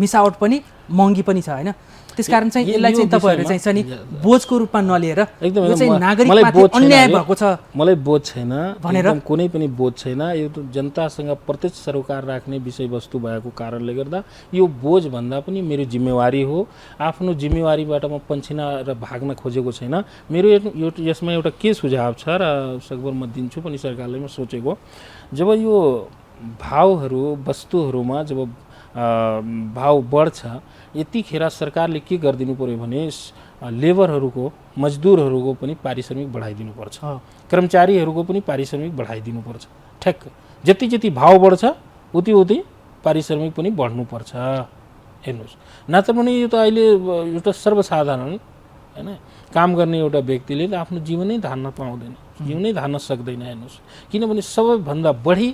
[SPEAKER 1] मिसावट पनि महँगी पनि छ होइन। त्यसकारण चाहिँ यसलाई चाहिँ तपाईहरुले चाहिँ छ नि बोझको रूपमा नलिएर
[SPEAKER 2] एकदम
[SPEAKER 1] यो चाहिँ
[SPEAKER 2] मलाई
[SPEAKER 1] नागरिकमाथि
[SPEAKER 2] बोझ छैन
[SPEAKER 1] अन्याय
[SPEAKER 2] है।
[SPEAKER 1] भएको छ
[SPEAKER 2] मलाई बोझ छैन
[SPEAKER 1] भनेर?
[SPEAKER 2] एकदम कुनै पनि बोझ छैन। यो त जनतासँग प्रत्यक्ष सरोकार राख्ने विषयवस्तु भएको कारणले गर्दा यो बोझ भन्दा पनि मेरो जिम्मेवारी हो। आफ्नो जिम्मेवारीबाट म पन्छिन र भाग्न खोजेको छैन। मेरो यसमा एउटा के सुझाव छ र सकभर म दिन्छु पनि सरकारले, म सोचेको जब यो भावहरू वस्तुहरूमा जब भाव बढ्छ यतिखेर सरकारले के गरिदिनु पर्यो भने लेबरहरूको मजदुरहरूको पनि पारिश्रमिक बढाइदिनु पर्छ, कर्मचारीहरूको पनि पारिश्रमिक बढाइदिनु पर्छ। ठ्याक्क जति जति भाव बढ्छ उति उति पारिश्रमिक पनि बढ्नुपर्छ। हेर्नुहोस्, नत्र भने यो त अहिले एउटा सर्वसाधारण हैन काम गर्ने एउटा व्यक्तिले त आफ्नो जीवनै धान्न पाउँदैन, जीवनै धान्न सक्दैन। हेर्नुहोस्, किनभने सबैभन्दा बढी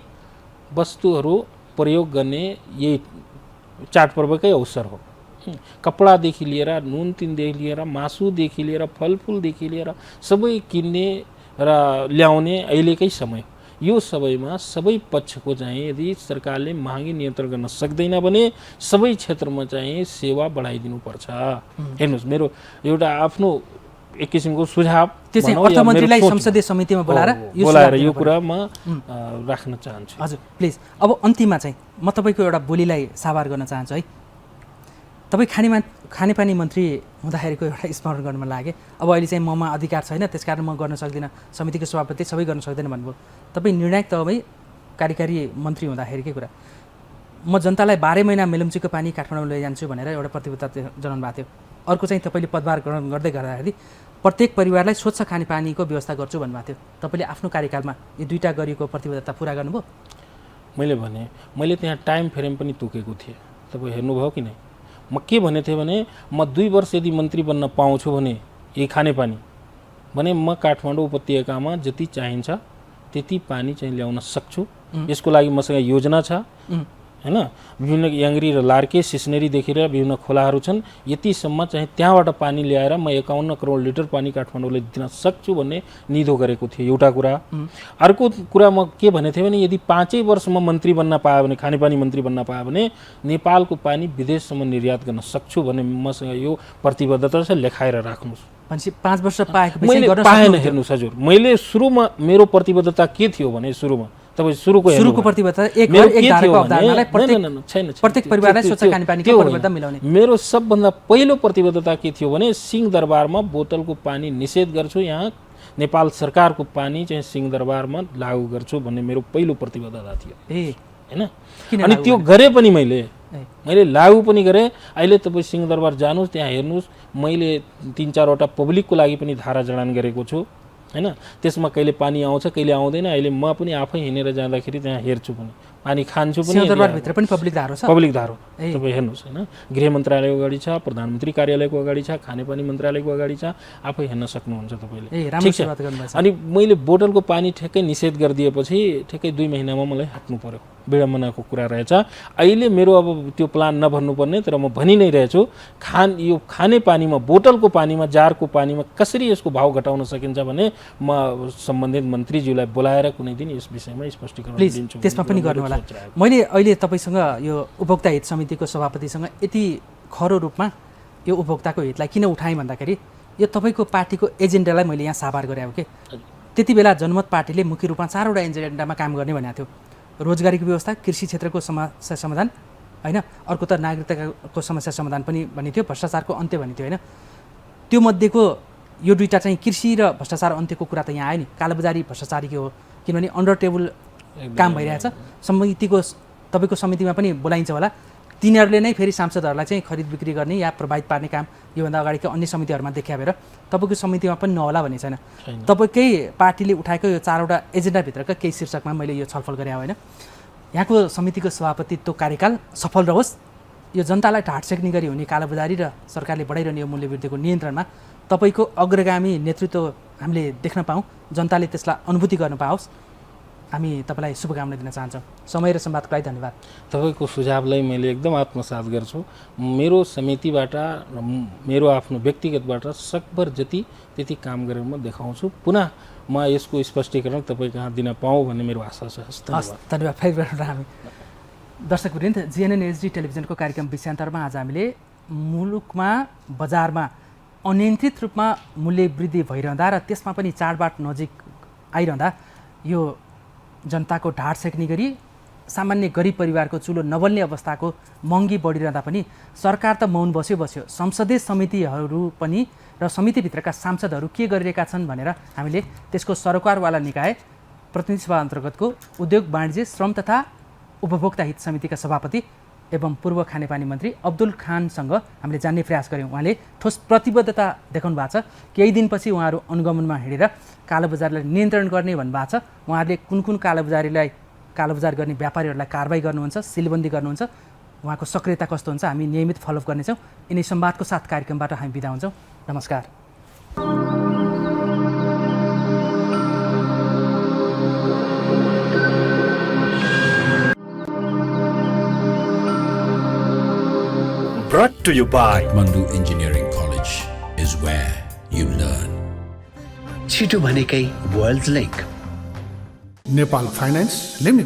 [SPEAKER 2] वस्तुहरू प्रयोग गर्ने यही चाडपर्वकै अवसर हो। कपडादेखि लिएर नुन तिनदेखि लिएर मासुदेखि लिएर फलफुलदेखि लिएर सबै किन्ने र ल्याउने अहिलेकै समय। यो सबैमा सबै पक्षको चाहिँ यदि सरकारले महँगी नियन्त्रण गर्न सक्दैन भने सबै क्षेत्रमा चाहिँ सेवा बढाइदिनु पर्छ। हेर्नुहोस्, मेरो एउटा आफ्नो एक किसिमको सुझाव
[SPEAKER 1] त्यो चाहिँ अर्थमन्त्रीलाई संसदीय समितिमा बोलाएर
[SPEAKER 2] यो कुरा म राख्न चाहन्छु।
[SPEAKER 1] हजुर प्लिज। अब अन्तिममा चाहिँ म तपाईँको एउटा बोलीलाई साभार गर्न चाहन्छु है। तपाईँ खानेपानी मन्त्री हुँदाखेरिको एउटा स्मरण गर्नमा लागे, अब अहिले चाहिँ ममा अधिकार छैन त्यसकारण म गर्न सक्दिनँ, समितिको सभापति सबै गर्न सक्दैन भन्नुभयो। तपाईँ निर्णायक तहमै कार्यकारी मन्त्री हुँदाखेरिकै कुरा, म जनतालाई 12 महिना मेलम्चीको पानी काठमाडौँ लैजान्छु भनेर एउटा प्रतिबद्धता जनाउनु भएको थियो। अर्को चाहिँ तपाईँले पदभार ग्रहण गर्दै गर्दाखेरि प्रत्येक परिवारलाई स्वच्छ खानेपानीको व्यवस्था गर्छु भन्नुभएको थियो। तपाईँले आफ्नो कार्यकालमा यो दुईवटा गरिएको प्रतिबद्धता पुरा गर्नुभयो?
[SPEAKER 2] मैले भने मैले त्यहाँ टाइम फ्रेम पनि तोकेको थिएँ, तपाईँ हेर्नुभयो कि नै? म के भनेको थिएँ भने म 2 वर्ष यदि मन्त्री बन्न पाउँछु भने यही खानेपानी भने म काठमाडौँ उपत्यकामा जति चाहिन्छ त्यति पानी चाहिँ ल्याउन सक्छु। यसको लागि मसँग योजना छ हैन। विभिन्न याङ्ग्री र लार्के सिस्नेरीदेखि र विभिन्न खोलाहरू छन्, यतिसम्म चाहिँ त्यहाँबाट पानी ल्याएर म 51 करोड लिटर पानी काठमाडौँले दिन सक्छु भन्ने निधो गरेको थिएँ। एउटा कुरा। अर्को कुरा म के भनेको थिएँ भने यदि 5 वर्षमा मन्त्री बन्न पायो भने, खानेपानी मन्त्री बन्न पायो भने नेपालको पानी विदेशसम्म निर्यात गर्न सक्छु भन्ने मसँग यो प्रतिबद्धता छ, लेखाएर राख्नुहोस्।
[SPEAKER 1] भनेपछि 5 वर्ष पाएपछि
[SPEAKER 2] मैले पाएन। हेर्नुहोस् हजुर, मैले सुरुमा मेरो प्रतिबद्धता के थियो भने तपाईँ सुरुको
[SPEAKER 1] प्रतिबद्धता एक घर एक धाराको अवधारणालाई प्रत्येक परिवारलाई स्वच्छ खानेपानीको प्रतिबद्धता मिलाउने।
[SPEAKER 2] मेरो सबभन्दा पहिलो प्रतिबद्धता के थियो भने सिंहदरबारमा बोतलको पानी निषेध गर्छु, यहाँ नेपाल सरकारको पानी चाहिँ सिंहदरबारमा लागू गर्छु भन्ने मेरो पहिलो प्रतिबद्धता थियो हैन। अनि त्यो गरे पनि मैले लागू पनि गरेँ। अहिले तपाईँ सिंहदरबार जानुहोस्, त्यहाँ हेर्नुहोस्, मैले 3-4 वटा पब्लिकको लागि पनि धारा जडान गरेको छु हैन। त्यसमा कहिले पानी आउँछ कहिले आउँदैन। अहिले म पनि आफै हिँडेर जाँदाखेरि त्यहाँ हेर्छु पनि, पानी खान्छु पनि।
[SPEAKER 1] सिंहदरबारभित्र पनि पब्लिक धारो छ,
[SPEAKER 2] पब्लिक धारो तपाईँ हेर्नुहोस् हैन। गृह मन्त्रालयको अगाडि छ, प्रधानमन्त्री कार्यालयको अगाडि छ, खानेपानी मन्त्रालयको अगाडि छ, आफै हेर्न सक्नुहुन्छ तपाईँले।
[SPEAKER 1] राम्रो सुरुवात गर्नुभएको छ।
[SPEAKER 2] अनि मैले बोतलको पानी ठ्याक्कै निषेध गरिदिएपछि ठ्याक्कै 2 महिनामा मलाई हट्नु पर्यो, विडम्बनाको कुरा रहेछ। अहिले मेरो अब त्यो प्लान नभन्नुपर्ने, तर म भनि नै रहेछु, यो खानेपानीमा बोतलको पानीमा जारको पानीमा कसरी यसको भाव घटाउन सकिन्छ भने म सम्बन्धित मन्त्रीज्यूलाई बोलाएर कुनै दिन यस विषयमा स्पष्टीकरण दिन्छु।
[SPEAKER 1] त्यसमा पनि गर्नु होला। मैले अहिले तपाईँसँग यो उपभोक्ता हित समितिको सभापतिसँग यति खरो रूपमा यो उपभोक्ताको हितलाई किन उठाएँ भन्दाखेरि यो तपाईँको पार्टीको एजेन्डालाई मैले यहाँ साभार गरेँ हो कि। त्यति बेला जनमत पार्टीले मुख्य रूपमा 4 वटा एजेन्डामा काम गर्ने भनेको थियो। रोजगारीको व्यवस्था, कृषि क्षेत्रको समस्या समाधान हैन, अर्को त नागरिकताको समस्या समाधान पनि भन्ने थियो, भ्रष्टाचारको अन्त्य भन्ने थियो हैन। त्यो मध्येको यो दुईटा चाहिँ कृषि र भ्रष्टाचार अन्त्यको कुरा त यहाँ आयो नि, कालोबजारी भ्रष्टाचारीको हो, किनभने अन्डर टेबल काम भइरहेछ। समितिको तपाईँको समितिमा पनि बोलाइन्छ होला, तिनीहरूले नै फेरि सांसदहरूलाई चाहिँ खरिद बिक्री गर्ने या प्रभावित पार्ने काम योभन्दा अगाडिको अन्य समितिहरूमा देखिया भएर तपाईँको समितिमा पनि नहोला भन्ने छैन। तपाईँकै पार्टीले उठाएको यो 4 वटा एजेन्डाभित्रका केही शीर्षकमा मैले यो छलफल गरेँ होइन। यहाँको समितिको सभापतित्व कार्यकाल सफल रहोस्, यो जनतालाई ढाड सेक्ने गरी हुने कालोबजारी र सरकारले बढाइरहने यो मूल्यवृद्धिको नियन्त्रणमा तपाईँको अग्रगामी नेतृत्व हामीले देख्न पाऊँ, जनताले त्यसलाई अनुभूति गर्न पाओस्, हामी तपाईँलाई शुभकामना दिन चाहन्छौँ। समय र संवादको लागि धन्यवाद।
[SPEAKER 2] तपाईँको सुझावलाई मैले एकदम आत्मसात गर्छु। मेरो समितिबाट मेरो आफ्नो व्यक्तिगतबाट सकभर जति त्यति काम गरेर म देखाउँछु। पुनः म यसको स्पष्टीकरण तपाईँ कहाँ दिन पाऊँ भन्ने मेरो आशा छ।
[SPEAKER 1] धन्यवाद। फेरि हामी दर्शकवृन्द, जिएनएन एचडी टेलिभिजनको कार्यक्रम विषयान्तरमा आज हामीले मुलुकमा बजारमा अनियन्त्रित रूपमा मूल्य वृद्धि भइरहँदा र त्यसमा पनि चाडबाड नजिक आइरहँदा यो जनताको ढाड सेक्ने गरी सामान्य गरिब परिवारको चुलो नबल्ने अवस्थाको महँगी बढिरहँदा पनि सरकार त मौन बस्यो संसदीय समितिहरू पनि र समितिभित्रका सांसदहरू के गरिरहेका छन् भनेर हामीले त्यसको सरोकारवाला निकाय प्रतिनिधि सभा अन्तर्गतको उद्योग वाणिज्य श्रम तथा उपभोक्ता हित समितिका सभापति एवं पूर्व खानेपानी मन्त्री अब्दुल खानसँग हामीले जान्ने प्रयास गऱ्यौँ। उहाँले ठोस प्रतिबद्धता देखाउनु भएको छ। केही दिनपछि उहाँहरू अनुगमनमा हिँडेर कालोबजारलाई नियन्त्रण गर्ने भन्नुभएको छ। उहाँहरूले कुन कालोबजार गर्ने व्यापारीहरूलाई कारबाही गर्नुहुन्छ, सिलबन्दी गर्नुहुन्छ, उहाँको सक्रियता कस्तो हुन्छ हामी नियमित फलोअप गर्नेछौँ। यिनै संवादको साथ कार्यक्रमबाट हामी बिदा हुन्छौँ। नमस्कार।
[SPEAKER 3] Brought to you by
[SPEAKER 4] Kathmandu Engineering College is where you learn.
[SPEAKER 5] छिटो भनेकै world link
[SPEAKER 6] Nepal finance limited.